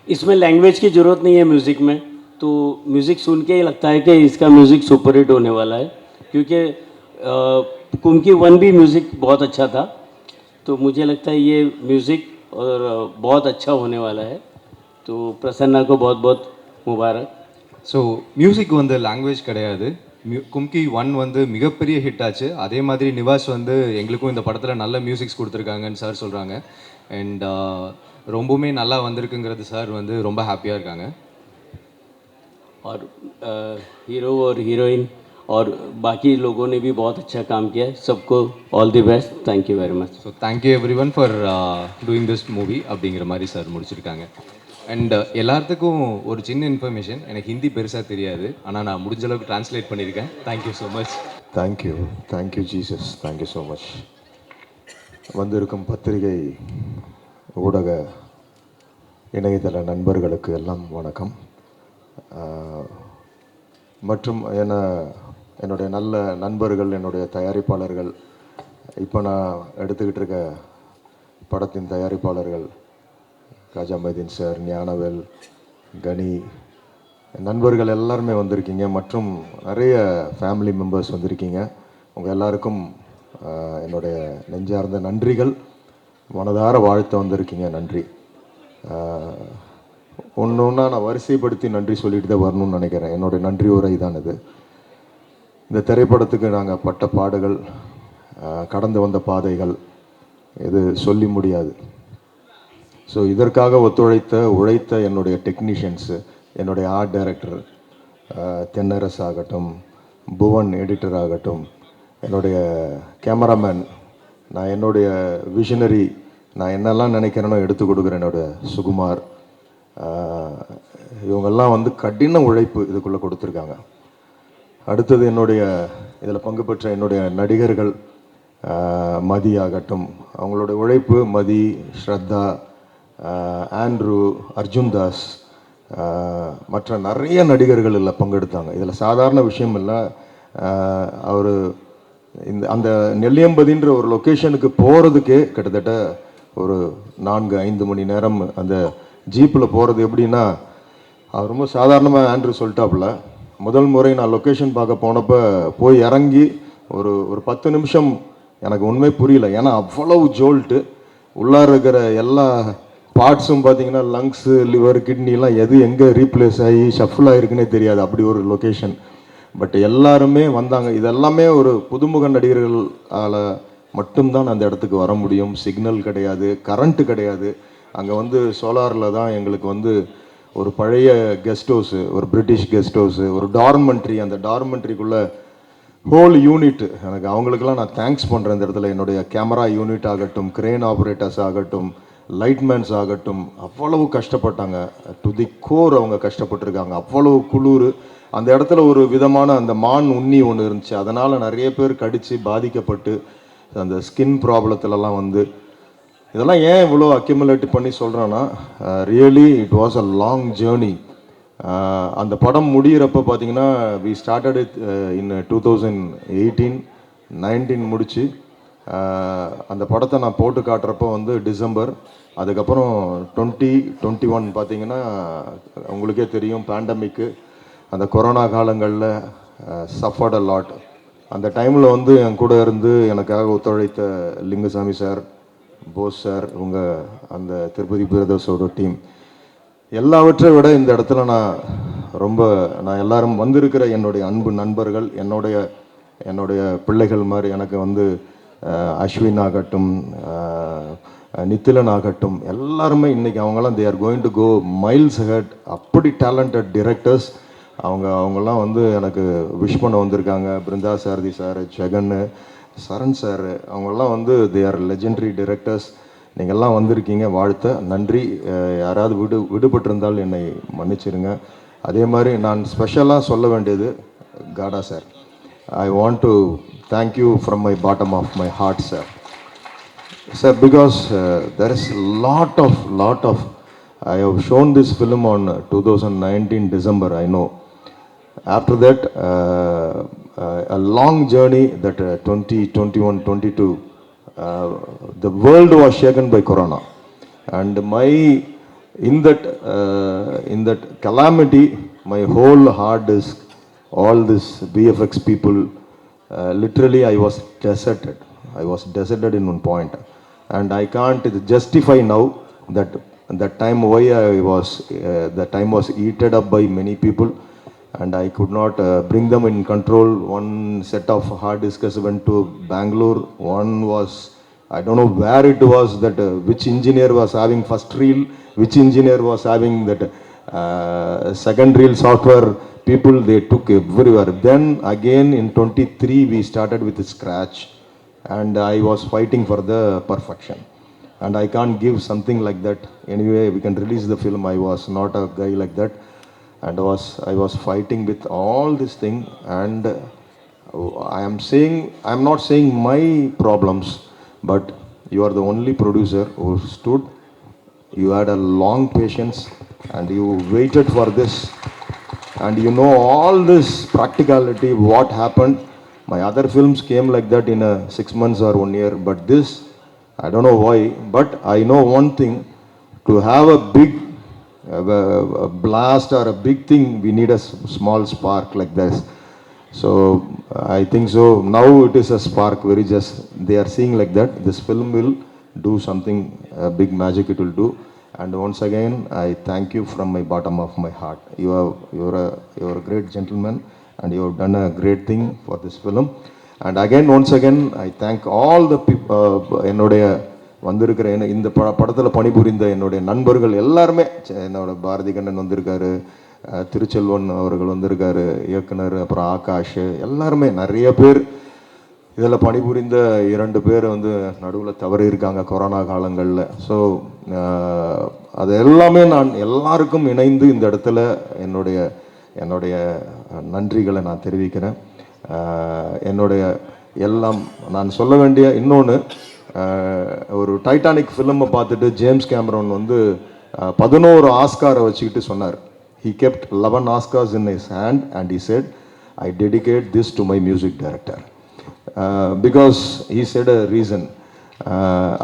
इसमें language की ज़रूरत नहीं है म्यूज़िक में, तो म्यूज़िक सुन के ही लगता है कि इसका म्यूज़िक सुपर हिट होने वाला है, क्योंकि कुमकी 1 भी म्यूज़िक बहुत अच्छा था. तो मुझे लगता है ये म्यूज़िक और बहुत अच्छा होने वाला है. तो प्रसन्ना को बहुत बहुत मुबारक. ஸோ மியூசிக் வந்து லாங்குவேஜ் கிடையாது. கும்கி 1 வந்து மிகப்பெரிய ஹிட் ஆச்சு. அதே மாதிரி நிவாஸ் வந்து எங்களுக்கும் இந்த படத்தில் நல்ல மியூசிக்ஸ் கொடுத்துருக்காங்கன்னு சார் சொல்கிறாங்க. அண்ட் ரொம்பவுமே நல்லா வந்திருக்குங்கிறது சார் வந்து ரொம்ப ஹாப்பியாக இருக்காங்க. और हीरो और हीरोइन और बाकी लोगों ने भी बहुत अच्छा काम किया. सबको all the best. Thank you very much. So thank you every one for doing this movie அப்படிங்கிற மாதிரி சார் முடிச்சிருக்காங்க. அண்ட் எல்லாத்துக்கும் ஒரு சின்ன இன்ஃபர்மேஷன், எனக்கு ஹிந்தி பெருசாக தெரியாது, ஆனால் நான் முடிஞ்ச அளவுக்கு ட்ரான்ஸ்லேட் பண்ணியிருக்கேன். Thank you so much. Thank you Jesus, thank you so much. வந்திருக்கும் பத்திரிகை ஊடக இணையதள நண்பர்களுக்கு எல்லாம் வணக்கம். மற்றும் என்னுடைய நல்ல நண்பர்கள், என்னுடைய தயாரிப்பாளர்கள், இப்போ நான் எடுத்துக்கிட்டு இருக்க படத்தின் தயாரிப்பாளர்கள் காஜா மைதீன் சார், ஞானவேல், கனி, நண்பர்கள் எல்லாருமே வந்திருக்கீங்க. மற்றும் நிறைய ஃபேமிலி மெம்பர்ஸ் வந்திருக்கீங்க. உங்கள் எல்லாருக்கும் என்னுடைய நெஞ்சார்ந்த நன்றிகள், மனதார வாழ்த்த வந்திருக்கீங்க. நன்றி. ஒன்று ஒன்றா நான் வரிசைப்படுத்தி நன்றி சொல்லிட்டு தான் வரணும்னு நினைக்கிறேன். என்னுடைய நன்றி உரை தான் இது. இந்த திரைப்படத்துக்கு நாங்கள் பட்ட பாடுகள், கடந்து வந்த பாதைகள், இது சொல்லி முடியாது. ஸோ இதற்காக உழைத்த என்னுடைய டெக்னீஷியன்ஸு, என்னுடைய ஆர்ட் டைரக்டர் தென்னரசு ஆகட்டும், புவன் எடிட்டர் ஆகட்டும், என்னுடைய கேமராமேன், நான் என்னுடைய விஷனரி, நான் என்னெல்லாம் நினைக்கிறேனோ எடுத்து கொடுக்குறேன் என்னோடய சுகுமார், இவங்கெல்லாம் வந்து கடின உழைப்பு இதுக்குள்ளே கொடுத்துருக்காங்க. அடுத்தது இதில் பங்கு பெற்ற என்னுடைய நடிகர்கள், மதி ஆகட்டும், அவங்களுடைய உழைப்பு, மதி, ஸ்ரத்தா, ஆண்ட்ரூ, அர்ஜுன் தாஸ், மற்ற நிறைய நடிகர்கள் இதில் பங்கெடுத்தாங்க. இதில் சாதாரண விஷயம் இல்லை. அவர் அந்த நெல்லியம்பதின்ற ஒரு லொக்கேஷனுக்கு போகிறதுக்கே கிட்டத்தட்ட ஒரு 4-5 மணி நேரம் அந்த ஜீப்பில் போகிறது. எப்படின்னா, அவர் ரொம்ப சாதாரணமாக ஆண்ட்ரூ சொல்லிட்டாப்புல, முதல் முறை நான் லொக்கேஷன் பார்க்க போனப்போ போய் இறங்கி ஒரு 10 நிமிஷம் எனக்கு உண்மை புரியல. ஏன்னா அவ்வளவு ஜோல்ட்டு, உள்ளார இருக்கிற எல்லா பார்ட்ஸும் பார்த்தீங்கன்னா லங்ஸு, லிவர், கிட்னிலாம் எது எங்கே ரீப்ளேஸ் ஆகி ஷஃபிள் ஆகிருக்குன்னே தெரியாது. அப்படி ஒரு லொக்கேஷன். பட் எல்லாருமே வந்தாங்க. இதெல்லாமே ஒரு புதுமுக நடிகர்களால் மட்டும்தான் அந்த இடத்துக்கு வர முடியும். சிக்னல் கிடையாது, கரண்ட்டு கிடையாது. அங்கே வந்து சோலாரில் தான் எங்களுக்கு வந்து ஒரு பழைய கெஸ்ட் ஹவுஸு, ஒரு பிரிட்டிஷ் கெஸ்ட் ஹவுஸு, ஒரு டார்மெண்ட்ரி, அந்த டார்மெண்ட்ரிக்குள்ளே ஹோல் யூனிட், எனக்கு அவங்களுக்கெல்லாம் நான் தேங்க்ஸ் பண்ணுறேன். இந்த இடத்துல என்னுடைய கேமரா யூனிட் ஆகட்டும், கிரேன் ஆப்ரேட்டர்ஸ் ஆகட்டும், லைட்மேன்ஸ் ஆகட்டும், அவ்வளவு கஷ்டப்பட்டாங்க. டு தி கோர் அவங்க கஷ்டப்பட்டிருக்காங்க. அவ்வளவு குளிர். அந்த இடத்துல ஒரு விதமான அந்த மான் உண்ணி ஒன்று இருந்துச்சு. அதனால் நிறைய பேர் கடித்து பாதிக்கப்பட்டு அந்த ஸ்கின் ப்ராப்ளத்துலலாம் வந்து, இதெல்லாம் ஏன் இவ்வளோ அக்யூமுலேட் பண்ணி சொல்கிறேன்னா, really it was a long journey. அந்த படம் முடிகிறப்ப பார்த்தீங்கன்னா வி ஸ்டார்டட் இன் 2018-19 முடிச்சு அந்த படத்தை நான் போட்டு காட்டுறப்போ வந்து டிசம்பர். அதுக்கப்புறம் 2021 பார்த்தீங்கன்னா உங்களுக்கே தெரியும், பேண்டமிக்கு, அந்த கொரோனா காலங்களில் சஃபர்ட் அ லாட். அந்த டைமில் வந்து என் கூட இருந்து எனக்காக ஒத்துழைத்த லிங்குசாமி சார், போஸ் சார், இவங்க அந்த திருப்பதி பிரதர்ஸோட டீம், எல்லாவற்றை விட இந்த இடத்துல நான் எல்லாரும் வந்திருக்கிற என்னுடைய அன்பு நண்பர்கள், என்னுடைய பிள்ளைகள் மாதிரி எனக்கு வந்து அஸ்வின் ஆகட்டும், நித்திலன் ஆகட்டும், எல்லாருமே இன்றைக்கி அவங்களாம் they are going to go miles ahead. அப்படி டேலண்டட் டிரெக்டர்ஸ் அவங்கெல்லாம் வந்து எனக்கு விஷ் பண்ண வந்திருக்காங்க. பிருந்தா சாரதி சார், ஜெகன், சரண் சார், அவங்கெல்லாம் வந்து தே ஆர் லெஜெண்டரி டிரெக்டர்ஸ். நீங்கள்லாம் வந்திருக்கீங்க, வாழ்த்த நன்றி. யாராவது விடுபட்டிருந்தால் என்னை மன்னிச்சிருங்க. அதே மாதிரி நான் ஸ்பெஷலாக சொல்ல வேண்டியது காடா sir. I want to thank you from my bottom of my heart sir. Sir, because there is lot of I have shown this film on 2019 December, I know. After that, a long journey that 2021, 22, the world was shaken by Corona, and in that calamity, my whole hard disk, all this VFX people, literally I was deserted. In one point, and I can't justify now that time why that time was eaten up by many people, and I could not bring them in control. One set of hard disks went to Bangalore. One was, I don't know where it was, that which engineer was having first reel, which engineer was having that second reel software. People, they took everywhere. Then again in 23 we started with scratch, and I was fighting for the perfection, and I can't give something like that. Anyway, we can release the film. I was not a guy like that, and I was fighting with all this thing. And I'm not saying my problems, but you are the only producer who stood. You had a long patience, and you waited for this, and you know all this practicality, what happened. My other films came like that in 6 months or 1 year, but this, I don't know why, but I know one thing: to have a big a blast or a big thing, we need a small spark like this. So I think so now it is a spark, very just they are seeing like that. This film will do something, big magic it will do. And once again, I thank you from my bottom of my heart. You're a great gentleman, and you have done a great thing for this film. And again, once again, I thank all the people. என்னுடைய வந்திருக்கிற இந்த படத்தில் பணிபுரிந்த என்னுடைய நண்பர்கள் எல்லாருமே. என்னோட பாரதி கண்ணன் வந்திருக்காரு, திருச்செல்வன் அவர்கள் வந்திருக்காரு, இயக்குனர், அப்புறம் ஆகாஷ், எல்லாருமே நிறைய பேர். இதில் பணிபுரிந்த 2 பேர் வந்து நடுவில் தவறி இருக்காங்க கொரோனா காலங்களில். ஸோ அது எல்லாமே நான் எல்லாருக்கும் இணைந்து இந்த இடத்துல என்னுடைய நன்றிகளை நான் தெரிவிக்கிறேன். என்னுடைய எல்லாம் நான் சொல்ல வேண்டிய இன்னொன்று, ஒரு டைட்டானிக் ஃபிலிமை பார்த்துட்டு ஜேம்ஸ் கேமரன் வந்து 11 ஆஸ்காரை வச்சுக்கிட்டு சொன்னார். He kept 11 Oscars in his hand, and he said, I dedicate this to my music director. Because he said a reason.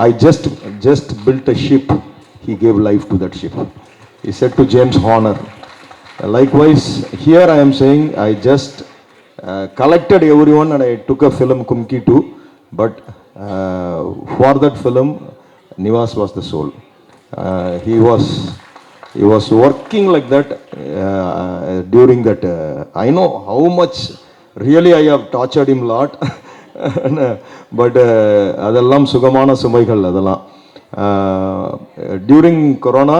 I just built a ship. He gave life to that ship. He said to James Horner. Likewise, here I am saying, I just collected everyone, and I took a film, Kumki 2, but for that film, Nivas was the soul. He was working like that during that. I know how much really I have tortured him a lot. But அதெல்லாம் சுகமான சுமைகள் அதெல்லாம். During Corona,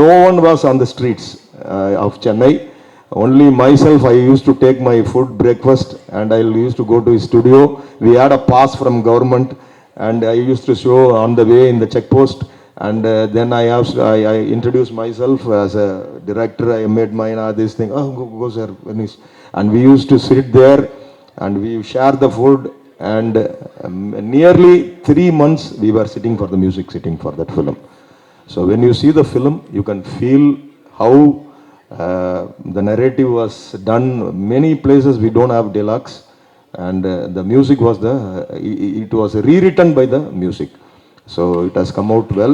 no one was on the streets of Chennai. Only myself, I used to take my food, breakfast, and I used to go to his studio. We had a pass from government, and I used to show on the way in the check post. And then I introduced myself as a director. I made mine, this thing. Oh, go sir. And we used to sit there, and we share the food. And nearly 3 months we were sitting for the music, sitting for that film. So when you see the film, you can feel how the narrative was done. Many places we don't have deluxe, and the music was it was rewritten by the music. So it has come out well,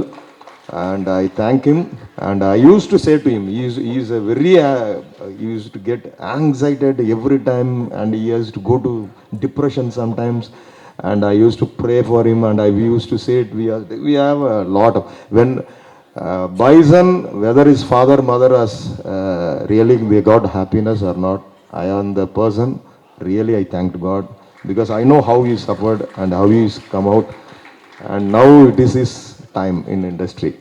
and I thank him. And I used to say to him, he used to get anxiety every time, and he used to go to depression sometimes. And I used to pray for him, and we used to say it. We have a lot of, when Bison, whether his father, mother has really they got happiness or not, I am the person. Really, I thanked God. because I know how he suffered and how he's come out, and now it is his time in industry.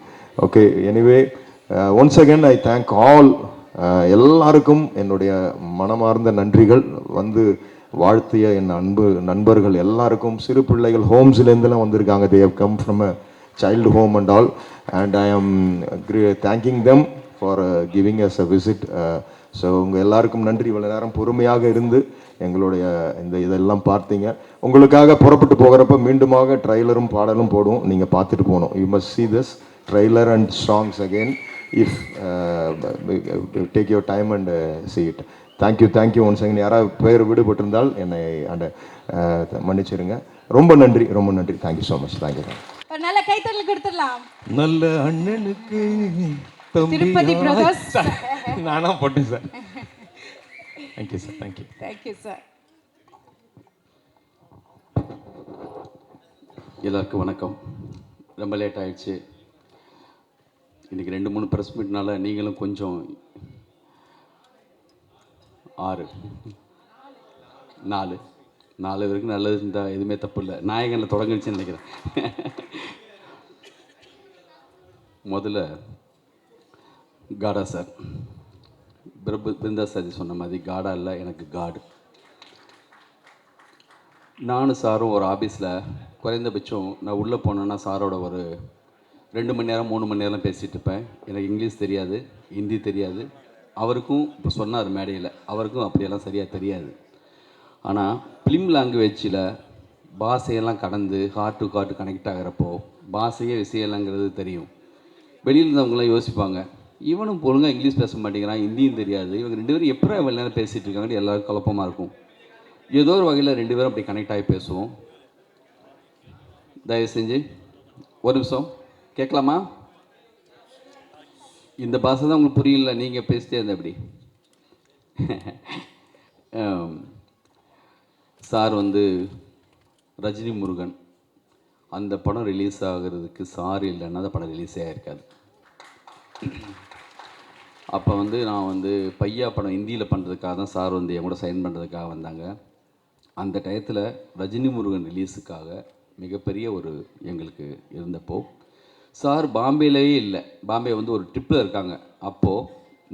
Okay, anyway, once again I thank all, எல்லாருக்கும் என்னுடைய மனமார்ந்த நன்றிகள். வந்து வாழ்த்திய என் அன்பு நண்பர்கள் எல்லாருக்கும், சிறு பிள்ளைகள் ஹோம்ஸ்லேருந்துலாம் வந்திருக்காங்க. they have come from a child home and all, and I am thanking them for giving us a visit. So உங்கள் எல்லாருக்கும் நன்றி. இவ்வளோ நேரம் பொறுமையாக இருந்து எங்களுடைய இதெல்லாம் பார்த்தீங்க. உங்களுக்காக புறப்பட்டு போகிறப்ப மீண்டுமாக ட்ரைலரும் பாடலும் போடுவோம், நீங்கள் பார்த்துட்டு போகணும். You must see this trailer and songs again if take your time and see it. Thank you once again. யாராவது பேர் விடுபட்டிருந்தால் என்னை மன்னிச்சிருங்க. ரொம்ப நன்றி. Thank you so much. தேங்க்யூ. ஒரு நல்ல கைத்தட்டல் கொடுத்துடலாம். நல்ல அண்ணனுக்கு திருப்பதி பிரகாஷ் நானா போட்டேன் sir. Thank you sir. Thank you sir. எல்லாருக்கும் வணக்கம். ரொம்ப லேட் ஆயிடுச்சு. இன்றைக்கி 2-3 ப்ரெஸ் மீட்னால நீங்களும் கொஞ்சம் 4 வரைக்கும் நல்லது இருந்தால் எதுவுமே தப்பு இல்லை. நாயகனில் தொடங்கிடுச்சுன்னு நினைக்கிறேன். முதல்ல காடா சார், பிருந்தா சாதி சொன்ன மாதிரி காடா இல்லை, எனக்கு காடு. நானும் சாரும் ஒரு ஆஃபீஸில் குறைந்தபட்சம் நான் உள்ளே போனேன்னா சாரோட ஒரு 2 மணி நேரம் 3 மணி நேரம் பேசிகிட்டு இருப்பேன். எனக்கு இங்கிலீஷ் தெரியாது, ஹிந்தி தெரியாது. அவருக்கும் இப்போ சொன்னார் மேடையில், அவருக்கும் அப்படியெல்லாம் சரியாக தெரியாது. ஆனால் ஃபிலிம் லாங்குவேஜில் பாஷையெல்லாம் கடந்து ஹார்ட் டு ஹார்ட் கனெக்ட் ஆகிறப்போ பாஷையே விஷயம்லாங்கிறது தெரியும். வெளியில் இருந்தவங்களாம் யோசிப்பாங்க, இவனும் ஒழுங்காக இங்கிலீஷ் பேச மாட்டேங்கிறான், ஹிந்தியும் தெரியாது, இவங்க 2 பேரும் எப்போ இவ்வளோ நேரம் பேசிகிட்டு இருக்காங்கன்னு எல்லாருக்கும் குழப்பமாக இருக்கும். ஏதோ ஒரு வகையில் 2 பேரும் அப்படி கனெக்ட் ஆகி பேசுவோம். தயவு செஞ்சு ஒரு நிமிஷம் கேட்கலாமா? இந்த பாஷை தான் உங்களுக்கு புரியல, நீங்கள் பேசிட்டே இருந்த எப்படி? சார் வந்து ரஜினி முருகன் அந்த படம் ரிலீஸ் ஆகிறதுக்கு சார் இல்லைன்னா அந்த படம் ரிலீஸே ஆகிருக்காது. அப்போ வந்து நான் வந்து பையா படம் ஹிந்தியில் பண்ணுறதுக்காக தான் சார் வந்து என் கூட சைன் பண்ணுறதுக்காக வந்தாங்க. அந்த டயத்தில் ரஜினி முருகன் ரிலீஸுக்காக மிகப்பெரிய ஒரு எங்களுக்கு இருந்தப்போ சார் பாம்பேலேயே இல்லை, பாம்பே வந்து ஒரு ட்ரிப்பில் இருக்காங்க. அப்போது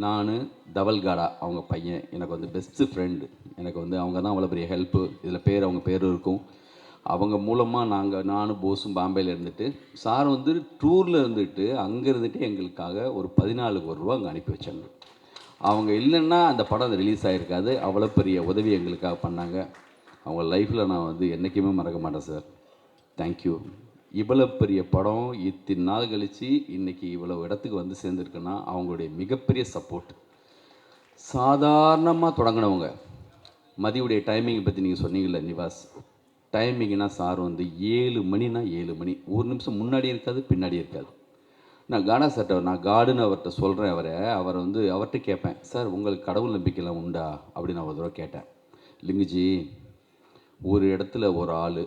நான் தவல்காடா அவங்க பையன் எனக்கு வந்து பெஸ்ட்டு ஃப்ரெண்டு. எனக்கு வந்து அவங்க தான் அவ்வளோ பெரிய ஹெல்ப்பு. இதில் அவங்க பேர் இருக்கும். அவங்க மூலமாக நானும் போஸும் பாம்பேயில் இருந்துட்டு சார் வந்து டூரில் இருந்துட்டு அங்கே இருந்துட்டு எங்களுக்காக ஒரு 14 கோடி ரூபா அங்கே அனுப்பி வச்சாங்க. அவங்க இல்லைன்னா அந்த படம் ரிலீஸ் ஆகிருக்காது. அவ்வளோ பெரிய உதவி எங்களுக்காக பண்ணாங்க. அவங்க லைஃப்பில் நான் வந்து என்றைக்குமே மறக்க மாட்டேன் சார். தேங்க்யூ. இவ்வளோ பெரிய படம் இத்தனை நாள் கழித்து இன்றைக்கி இவ்வளோ இடத்துக்கு வந்து சேர்ந்துருக்குன்னா அவங்களுடைய மிகப்பெரிய சப்போர்ட். சாதாரணமாக தொடங்கினவங்க. மதியுடைய டைமிங்கை பற்றி நீங்கள் சொன்னீங்கல்ல நிவாஸ், டைமிங்னா சார் வந்து 7 மணினா 7 மணி, ஒரு நிமிஷம் முன்னாடி இருக்காது பின்னாடி இருக்காது. நான் காடா சார்ட்ட நான் காடுன்னு அவர்கிட்ட சொல்கிறேன். அவரை வந்து அவர்கிட்ட கேட்பேன், சார் உங்களுக்கு கடவுள் நம்பிக்கைலாம் உண்டா அப்படின்னு நான் ஒரு தடவை கேட்டேன். லிங்குஜி, ஒரு இடத்துல ஒரு ஆள்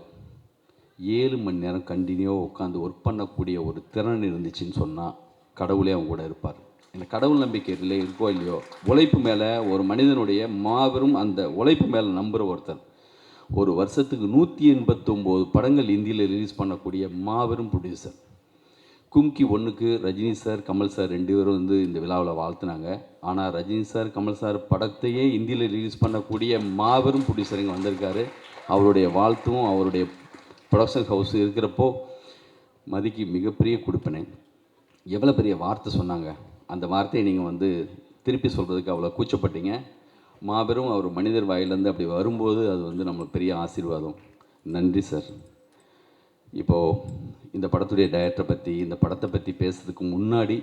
7 மணி நேரம் கண்டினியூவாக உட்காந்து ஒர்க் பண்ணக்கூடிய ஒரு திறன் இருந்துச்சுன்னு சொன்னால் கடவுளே அவங்க கூட இருப்பார். எனக்கு கடவுள் நம்பிக்கை இல்லை இருக்கோ இல்லையோ, உழைப்பு மேலே ஒரு மனிதனுடைய மாபெரும் அந்த உழைப்பு மேலே நம்புகிற ஒருத்தர். ஒரு வருஷத்துக்கு 189 படங்கள் இந்தியில் ரிலீஸ் பண்ணக்கூடிய மாபெரும் ப்ரொடியூசர். கும்கி 1க்கு ரஜினி சார் கமல் சார் 2 பேரும் வந்து இந்த விழாவில் வாழ்த்துனாங்க. ஆனால் ரஜினி சார் கமல் சார் படத்தையே இந்தியில் ரிலீஸ் பண்ணக்கூடிய மாபெரும் ப்ரொடியூசர் இங்கே வந்திருக்காரு. அவருடைய வாழ்த்தும் அவருடைய ப்ரொடக்ஷன் ஹவுஸ் இருக்கிறப்போ மதிக்கு மிகப்பெரிய கொடுப்பினேன். எவ்வளோ பெரிய வார்த்தை சொன்னாங்க. அந்த வார்த்தையை நீங்கள் வந்து திருப்பி சொல்கிறதுக்கு அவ்வளோ கூச்சப்பட்டீங்க. மாபெரும் அவர் மனிதர் வாயிலேருந்து அப்படி வரும்போது அது வந்து நம்மளுக்கு பெரிய ஆசீர்வாதம். நன்றி சார். இப்போது இந்த படத்துடைய டைரக்டரை பற்றி இந்த படத்தை பற்றி பேசுறதுக்கு முன்னாடி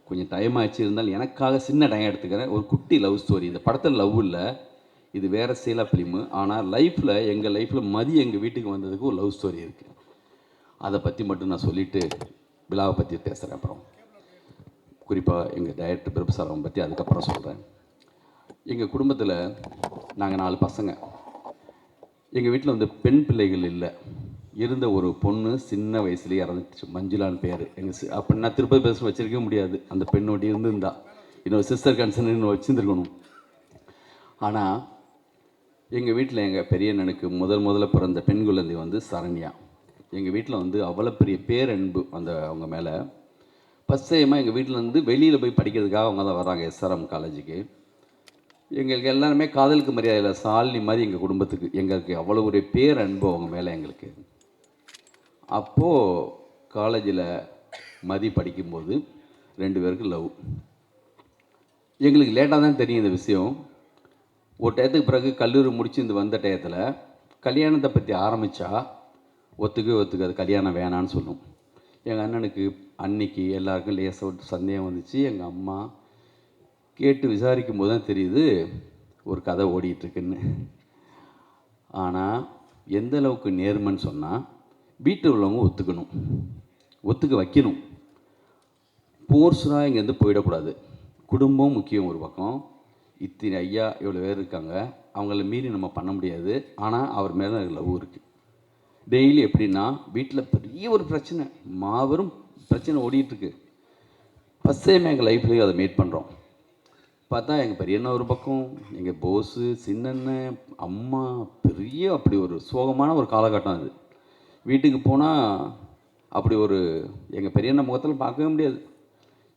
கொஞ்சம் டைம் ஆச்சு, இருந்தாலும் எனக்காக சின்ன டைம் எடுத்துக்கிறேன். ஒரு குட்டி லவ் ஸ்டோரி. இந்த படத்தில் லவ் இல்லை, இது வேறு சீலா ஃபிலிமு. ஆனால் லைஃப்பில் எங்கள் லைஃப்பில் மதி எங்கள் வீட்டுக்கு வந்ததுக்கு ஒரு லவ் ஸ்டோரி இருக்குது. அதை பற்றி மட்டும் நான் சொல்லிவிட்டு விழாவை பற்றி பேசுகிறேன். அப்புறம் குறிப்பாக எங்கள் டைரக்டர் பிரபுசாரம் பற்றி அதுக்கப்புறம் சொல்கிறேன். எங்கள் குடும்பத்தில் நாங்கள் 4 பசங்க. எங்கள் வீட்டில் வந்து பெண் பிள்ளைகள் இல்லை. இருந்த ஒரு பொண்ணு சின்ன வயசுலேயே இறந்துச்சு, மஞ்சுளான்னு பேர். அப்போ நான் திருப்பதி பேச வச்சிருக்கவே முடியாது. அந்த பெண்ணோடி இருந்திருந்தா இன்னொரு சிஸ்டர் கன்சர்ன் இன்னும் வச்சுருந்துருக்கணும். ஆனால் எங்கள் வீட்டில் எங்கள் பெரிய அண்ணனுக்கு முதல்ல பிறந்த பெண் குழந்தை வந்து சரண்யா. எங்கள் வீட்டில் வந்து அவ்வளோ பெரிய பேரன்பு அவங்க மேலே. ஃபஸ்ட் டைமாக எங்கள் வீட்டில் வந்து வெளியில் போய் படிக்கிறதுக்காக அவங்க தான் வர்றாங்க SRM காலேஜுக்கு. எங்களுக்கு எல்லாருமே காதலுக்கு மரியாதையில் சாலினி மாதிரி எங்கள் குடும்பத்துக்கு எங்களுக்கு அவ்வளோ ஒரு பேரன்பு அவங்க மேலே எங்களுக்கு. அப்போது காலேஜில் மதி படிக்கும்போது 2 பேருக்கு லவ். எங்களுக்கு லேட்டாக தான் தெரியும் இந்த விஷயம். ஒரு டயத்துக்கு பிறகு கல்லூரி முடிச்சு இந்த வந்த டயத்தில் கல்யாணத்தை பற்றி ஆரம்பித்தா ஒத்துக்காது, கல்யாணம் வேணான்னு சொல்லும். எங்கள் அண்ணனுக்கு அன்னைக்கு எல்லாருக்கும் லேசாக ஒரு சந்தேகம் வந்துச்சு. எங்கள் அம்மா கேட்டு விசாரிக்கும் போது தான் தெரியுது ஒரு கதை ஓடிட்டுருக்குன்னு. ஆனால் எந்த அளவுக்கு நேர்மைன்னு சொன்னால் வீட்டில் உள்ளவங்க ஒத்துக்க வைக்கணும். போர்ஸ்டாக இங்கேருந்து போயிடக்கூடாது. குடும்பம் முக்கியம் ஒரு பக்கம். இத்தனை ஐயா இவ்வளோ பேர் இருக்காங்க, அவங்கள மீறி நம்ம பண்ண முடியாது. ஆனால் அவர் மேலே எனக்கு லவ் இருக்குது. டெய்லி எப்படின்னா வீட்டில் பெரிய ஒரு பிரச்சனை, மாபெரும் பிரச்சனை ஓடிட்டுருக்கு. ஃபஸ்ட் டைம் எங்கள் லைஃப்லேயும் அதை மீட் பண்ணுறோம். பார்த்தா எங்கள் பெரியண்ணா ஒரு பக்கம், எங்கள் போஸு, சின்னண்ணன், அம்மா, பெரிய அப்படி ஒரு சோகமான ஒரு காலகட்டம் அது. வீட்டுக்கு போனால் அப்படி ஒரு எங்கள் பெரியண்ணா முகத்தில் பார்க்கவே முடியாது.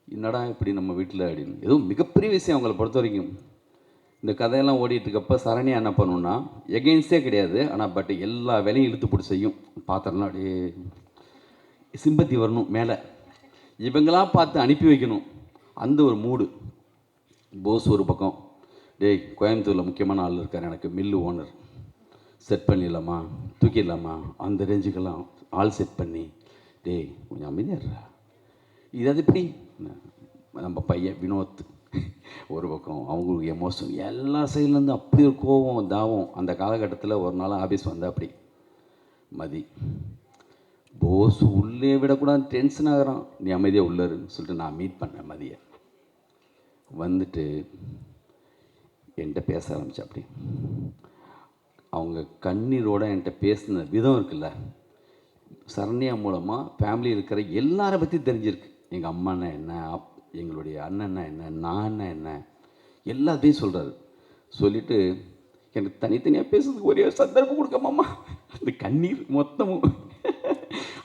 என்னடா இப்படி நம்ம வீட்டில் அப்படின்னு. ஏதோ மிகப்பெரிய விஷயம் அவங்கள பொறுத்த வரைக்கும். இந்த கதையெல்லாம் ஓடிட்டுருக்கப்போ சரண்யா என்ன பண்ணுன்னா எகெயின்ஸ்டே கிடையாது, ஆனால் பட் எல்லா வேலையும் இழுத்து போட்டு செய்யும். பாத்திரம்லாம் அப்படியே சிம்பத்தி வரணும் மேலே, இவங்களாம் பார்த்து அனுப்பி வைக்கணும். அந்த ஒரு மூடு. போஸ் ஒரு பக்கம், டேய் கோயம்புத்தூரில் முக்கியமான ஆள் இருக்கார், எனக்கு மில்லு ஓனர், செட் பண்ணிடலாமா, தூக்கிடலாமா, அந்த ரேஞ்சுக்கெல்லாம் ஆள் செட் பண்ணி, டேய் கொஞ்சம் அமைதியாடுறா, இது அது இப்படி. நம்ம பையன் வினோத் ஒரு பக்கம், அவங்களுக்கு எமோஷன் எல்லா சைட்லேருந்து அப்படி ஒரு கோபம் தாவம். அந்த காலகட்டத்தில் ஒரு நாள் ஆஃபீஸ் வந்தால் அப்படி மதி, போஸ் உள்ளே விடக்கூடாது, டென்ஷன் ஆகிறான், நீ அமைதியாக உள்ளருன்னு சொல்லிட்டு நான் மீட் பண்ணேன் மதியை. வந்துட்டு என்கிட்ட பேச ஆரம்பித்தேன். அப்படி அவங்க கண்ணீரோட என்கிட்ட பேசின விதம் இருக்குல்ல, சரண்யா மூலமாக ஃபேமிலி இருக்கிற எல்லாரை பற்றி தெரிஞ்சிருக்கு. எங்கள் அம்மானா என்ன, எங்களுடைய அண்ணன்னா என்ன, நான் என்ன, எல்லாத்தையும் சொல்கிறாரு. சொல்லிவிட்டு எனக்கு தனித்தனியாக பேசுறதுக்கு ஒரே சந்தர்ப்பம் கொடுக்காமம்மா, அந்த கண்ணீர் மொத்தமும்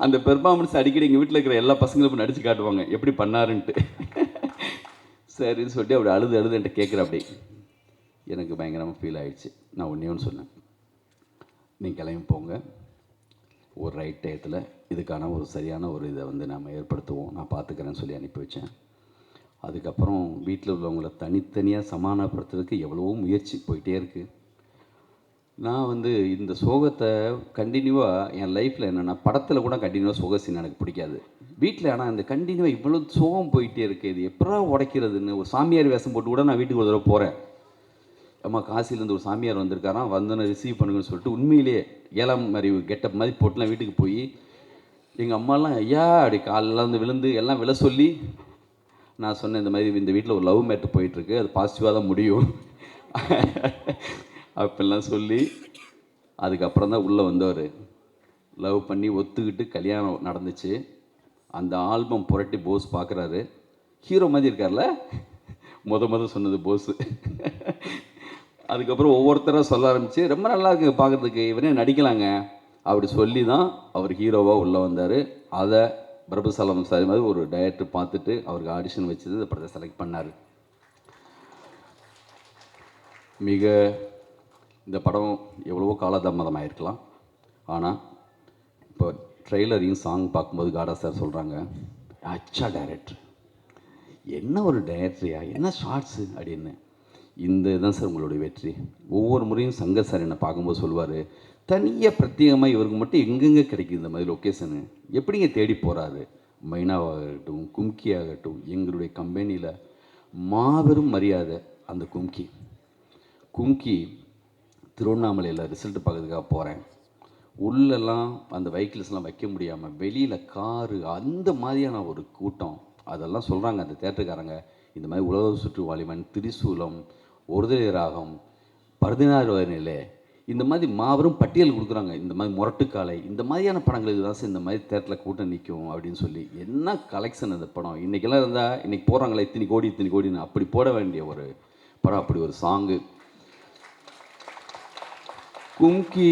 அந்த பெர்ஃபார்மன்ஸ் அடிக்கடி எங்கள் வீட்டில் இருக்கிற எல்லா பசங்களும் நடித்து காட்டுவாங்க எப்படி பண்ணாருன்ட்டு. சரின்னு சொல்லிட்டு அப்படி அழுது என்கிட்ட கேட்குற. அப்படி எனக்கு பயங்கரமாக ஃபீல் ஆகிடுச்சு. நான் ஒன்று சொன்னேன், நீங்கள் கிளம்பி போங்க, ஒரு ரைட் டயத்தில் இதுக்கான ஒரு சரியான ஒரு இதை வந்து நாம் ஏற்படுத்துவோம், நான் பார்த்துக்கிறேன்னு சொல்லி அனுப்பி வச்சேன். அதுக்கப்புறம் வீட்டில் உள்ளவங்களை தனித்தனியாக சமாதானப்படுத்துறதுக்கு எவ்வளவோ முயற்சி போயிட்டே இருக்குது. நான் வந்து இந்த சோகத்தை கண்டினியூவாக என் லைஃப்பில் என்னென்னா, படத்தில் கூட கண்டினியூவாக சோக சீன் எனக்கு பிடிக்காது. வீட்டில் ஆனால் இந்த கண்டினியூவாக இவ்வளோ சோகம் போயிட்டே இருக்குது, இது எப்படா உடைக்கிறதுன்னு ஒரு சாமியார் வேஷம் போட்டு கூட நான் வீட்டுக்கு ஒரு தடவை போகிறேன். அம்மா காசிலேருந்து ஒரு சாமியார் வந்திருக்காராம், வந்தோன்னே ரிசீவ் பண்ணுங்கன்னு சொல்லிட்டு உண்மையிலேயே 7ஆம் அறிவு கெட்டப் மாதிரி போட்டுலாம் வீட்டுக்கு போய் எங்கள் அம்மாலாம் ஐயா அப்படி காலெல்லாம் வந்து விழுந்து எல்லாம் விழ சொல்லி நான் சொன்னேன், இந்த மாதிரி இந்த வீட்டில் ஒரு லவ் மேட்ரு போயிட்டுருக்கு, அது பாசிட்டிவாக தான் முடியும் அப்படிலாம் சொல்லி அதுக்கப்புறம் தான் உள்ளே வந்தவர். லவ் பண்ணி ஒத்துக்கிட்டு கல்யாணம் நடந்துச்சு. அந்த ஆல்பம் புரட்டி போஸ் பார்க்குறாரு, ஹீரோ மாதிரி இருக்கார்ல, முத சொன்னது போஸு. அதுக்கப்புறம் ஒவ்வொருத்தராக சொல்ல ஆரம்பித்து ரொம்ப நல்லா இருக்குது பார்க்குறதுக்கு, இவரே நடிக்கலாங்க அப்படி சொல்லி தான் அவர் ஹீரோவாக உள்ளே வந்தார். அதை பிரபுசாலம் சார் மாதிரி ஒரு டைரக்டர் பார்த்துட்டு அவருக்கு ஆடிஷன் வச்சது, இந்த படத்தை செலக்ட் பண்ணார். இந்த படம் எவ்வளவோ காலதாமதமாக இருக்கலாம், ஆனால் இப்போ ட்ரெய்லரையும் சாங் பார்க்கும்போது காடா சார் சொல்கிறாங்க, அச்சா டைரக்டர், என்ன ஒரு டைரக்டரியா, என்ன ஷார்ட்ஸு அப்படின்னு. இந்த இதுதான் சார் உங்களுடைய வெற்றி. ஒவ்வொரு முறையும் சங்கர் சார் என்னை பார்க்கும்போது சொல்லுவார், தனியாக பிரத்யேகமாக இவருக்கு மட்டும் எங்கெங்கே கிடைக்குது இந்த மாதிரி லொக்கேஷனு, எப்படிங்க தேடி போகிறாரு. மைனாவாகட்டும், கும்கி ஆகட்டும், எங்களுடைய கம்பெனியில் மாபெரும் மரியாதை அந்த கும்கி திருவண்ணாமலையில் ரிசல்ட் பார்க்கறதுக்காக போகிறேன். உள்ளெல்லாம் அந்த வெஹிக்கிள்ஸ்லாம் வைக்க முடியாமல் வெளியில் காரு, அந்த மாதிரியான ஒரு கூட்டம். அதெல்லாம் சொல்கிறாங்க அந்த தேட்டருக்காரங்க, இந்த மாதிரி உலக சுற்று வாலிபன், திரிசூலம், ஒருதலை ராகம், 16 நிலை, இந்த மாதிரி மாபெரும் பட்டியல் கொடுக்குறாங்க. இந்த மாதிரி முரட்டுக்காலை, இந்த மாதிரியான படங்களுக்கு தான் சார் இந்த மாதிரி தேட்டரில் கூட்டம் நிற்கும் அப்படின்னு சொல்லி. என்ன கலெக்ஷன் அந்த படம். இன்றைக்கெல்லாம் இருந்தால் இன்றைக்கி போகிறாங்களே இத்தனை கோடின்னு அப்படி போட வேண்டிய ஒரு படம், அப்படி ஒரு சாங்கு. கும்கி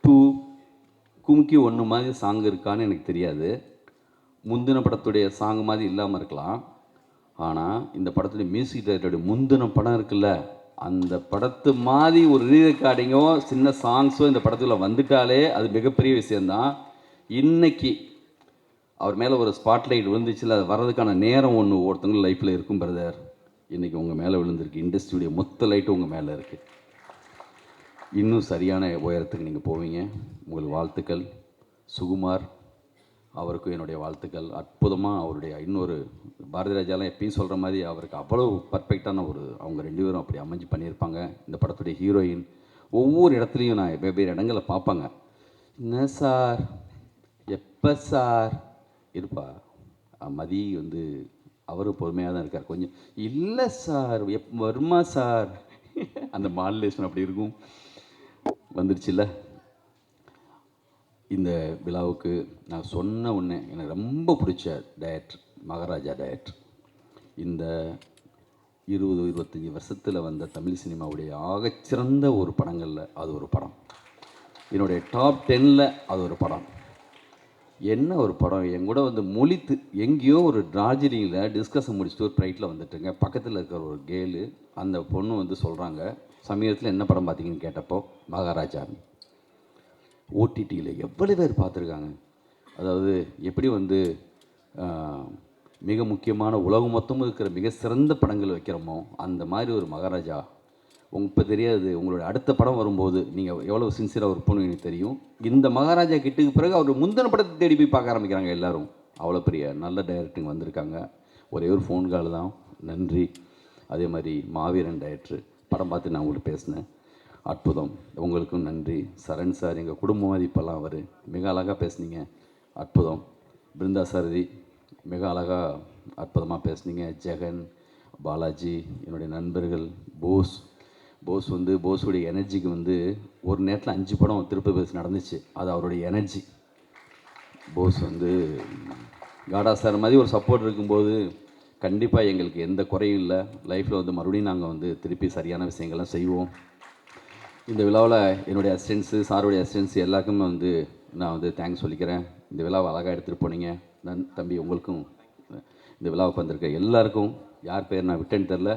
2 கும்கி 1 மாதிரி சாங் இருக்கான்னு எனக்கு தெரியாது. முந்தின படத்துடைய சாங் மாதிரி இல்லாமல் இருக்கலாம். ஆனால் இந்த படத்துடைய மியூசிக் டைரக்டருடைய முந்தின படம் இருக்குல்ல, அந்த படத்து மாதிரி ஒரு ரீ ரெக்கார்டிங்கோ சின்ன சாங்ஸோ இந்த படத்தில் வந்துட்டாலே அது மிகப்பெரிய விஷயந்தான். இன்னைக்கு அவர் மேலே ஒரு ஸ்பாட்லைட் விழுந்துச்சுல, அது வர்றதுக்கான நேரம் ஒன்று ஒருத்தவங்க லைஃப்பில் இருக்கும் பிரதர். இன்றைக்கி உங்கள் மேலே விழுந்திருக்கு. இண்டஸ்ட்ரியுடைய மொத்த லைட்டும் உங்கள் மேலே இருக்குது. இன்னும் சரியான உயரத்துக்கு நீங்கள் போவீங்க. உங்கள் வாழ்த்துக்கள். சுகுமார் அவருக்கும் என்னுடைய வாழ்த்துக்கள். அற்புதமாக அவருடைய இன்னொரு பாரதி ராஜாலாம் எப்பயும் சொல்கிற மாதிரி அவருக்கு அவ்வளோ பர்ஃபெக்டான அவங்க 2 பேரும் அப்படி அமைஞ்சு பண்ணியிருப்பாங்க. இந்த படத்துடைய ஹீரோயின் ஒவ்வொரு இடத்துலையும் நான் வெவ்வேறு இடங்களில் பார்ப்பாங்க. என்ன சார், எப்போ சார் இருப்பா. மதி அவரும் பொறுமையாக தான் இருக்கார். கொஞ்சம் இல்லை சார் வருமா சார், அந்த மாடுலேஷன் அப்படி இருக்கும். வந்துருச்சுல்ல. இந்த விழாவுக்கு நான் சொன்ன உடனே எனக்கு ரொம்ப பிடிச்ச டைரக்டர் மகாராஜா டைரக்டர். இந்த 20-25 வருஷத்தில் வந்த தமிழ் சினிமாவுடைய ஆகச்சிறந்த ஒரு படங்களில் அது ஒரு படம். என்னுடைய டாப் 10ல் அது ஒரு படம். என்ன ஒரு படம்! என் கூட மொழித்து எங்கேயோ ஒரு டார்ஜிலிங்கில் டிஸ்கஷன் முடிச்சுட்டு ஒரு ஃப்ளைட்டில் வந்துட்டுங்க. பக்கத்தில் இருக்கிற ஒரு கேலு அந்த பொண்ணு சொல்கிறாங்க, சமீபத்தில் என்ன படம் பார்த்தீங்கன்னு கேட்டப்போ மகாராஜா. ஓடிடியில் எவ்வளோ பேர் பார்த்துருக்காங்க. அதாவது எப்படி மிக முக்கியமான உலகம் மொத்தமும் இருக்கிற மிக சிறந்த படங்கள் வைக்கிறோமோ அந்த மாதிரி ஒரு மகாராஜா. இப்போ தெரியாது, உங்களுடைய அடுத்த படம் வரும்போது நீங்கள் எவ்வளோ சின்சியராக ஒர்க் பண்ணுவீங்க எனக்கு தெரியும். இந்த மகாராஜா கிட்டுக்கு பிறகு அவர் முந்தின படத்தை தேடி போய் பார்க்க ஆரம்பிக்கிறாங்க எல்லோரும். அவ்வளோ பெரிய நல்ல டைரக்டருங்க வந்திருக்காங்க. ஒரே ஒரு ஃபோன் கால் தான், நன்றி. அதே மாதிரி மாவீரன் டைரக்டர் படம் பார்த்து நான் உங்களுக்கு பேசினேன், அற்புதம். உங்களுக்கும் நன்றி. சரண் சார் எங்கள் குடும்பம் மாதிரி இப்போல்லாம் அவர் மிக அழகாக பேசுனீங்க, அற்புதம். பிருந்தா சாரதி மிக அழகாக அற்புதமாக பேசுனீங்க. ஜெகன், பாலாஜி, என்னுடைய நண்பர்கள், போஸ் போஸுடைய எனர்ஜிக்கு ஒரு நேரத்தில் 5 படம் திருப்பி பேசி நடந்துச்சு. அது அவருடைய எனர்ஜி. போஸ் காடா சார் மாதிரி ஒரு சப்போர்ட் இருக்கும்போது கண்டிப்பாக எங்களுக்கு எந்த குறையும் இல்லை. லைஃப்பில் மறுபடியும் நாங்கள் திருப்பி சரியான விஷயங்கள்லாம் செய்வோம். இந்த விழாவில் என்னுடைய அசிஸ்டன்ஸு, சாருடைய அசிஸ்டன்ஸு எல்லாருக்குமே நான் தேங்க்ஸ் சொல்லிக்கிறேன். இந்த விழாவை அழகாக எடுத்துகிட்டு போனீங்க. தம்பி உங்களுக்கும், இந்த விழாவுக்கு வந்திருக்க எல்லாருக்கும், யார் பேர் நான் விட்டேன்னு தெரில.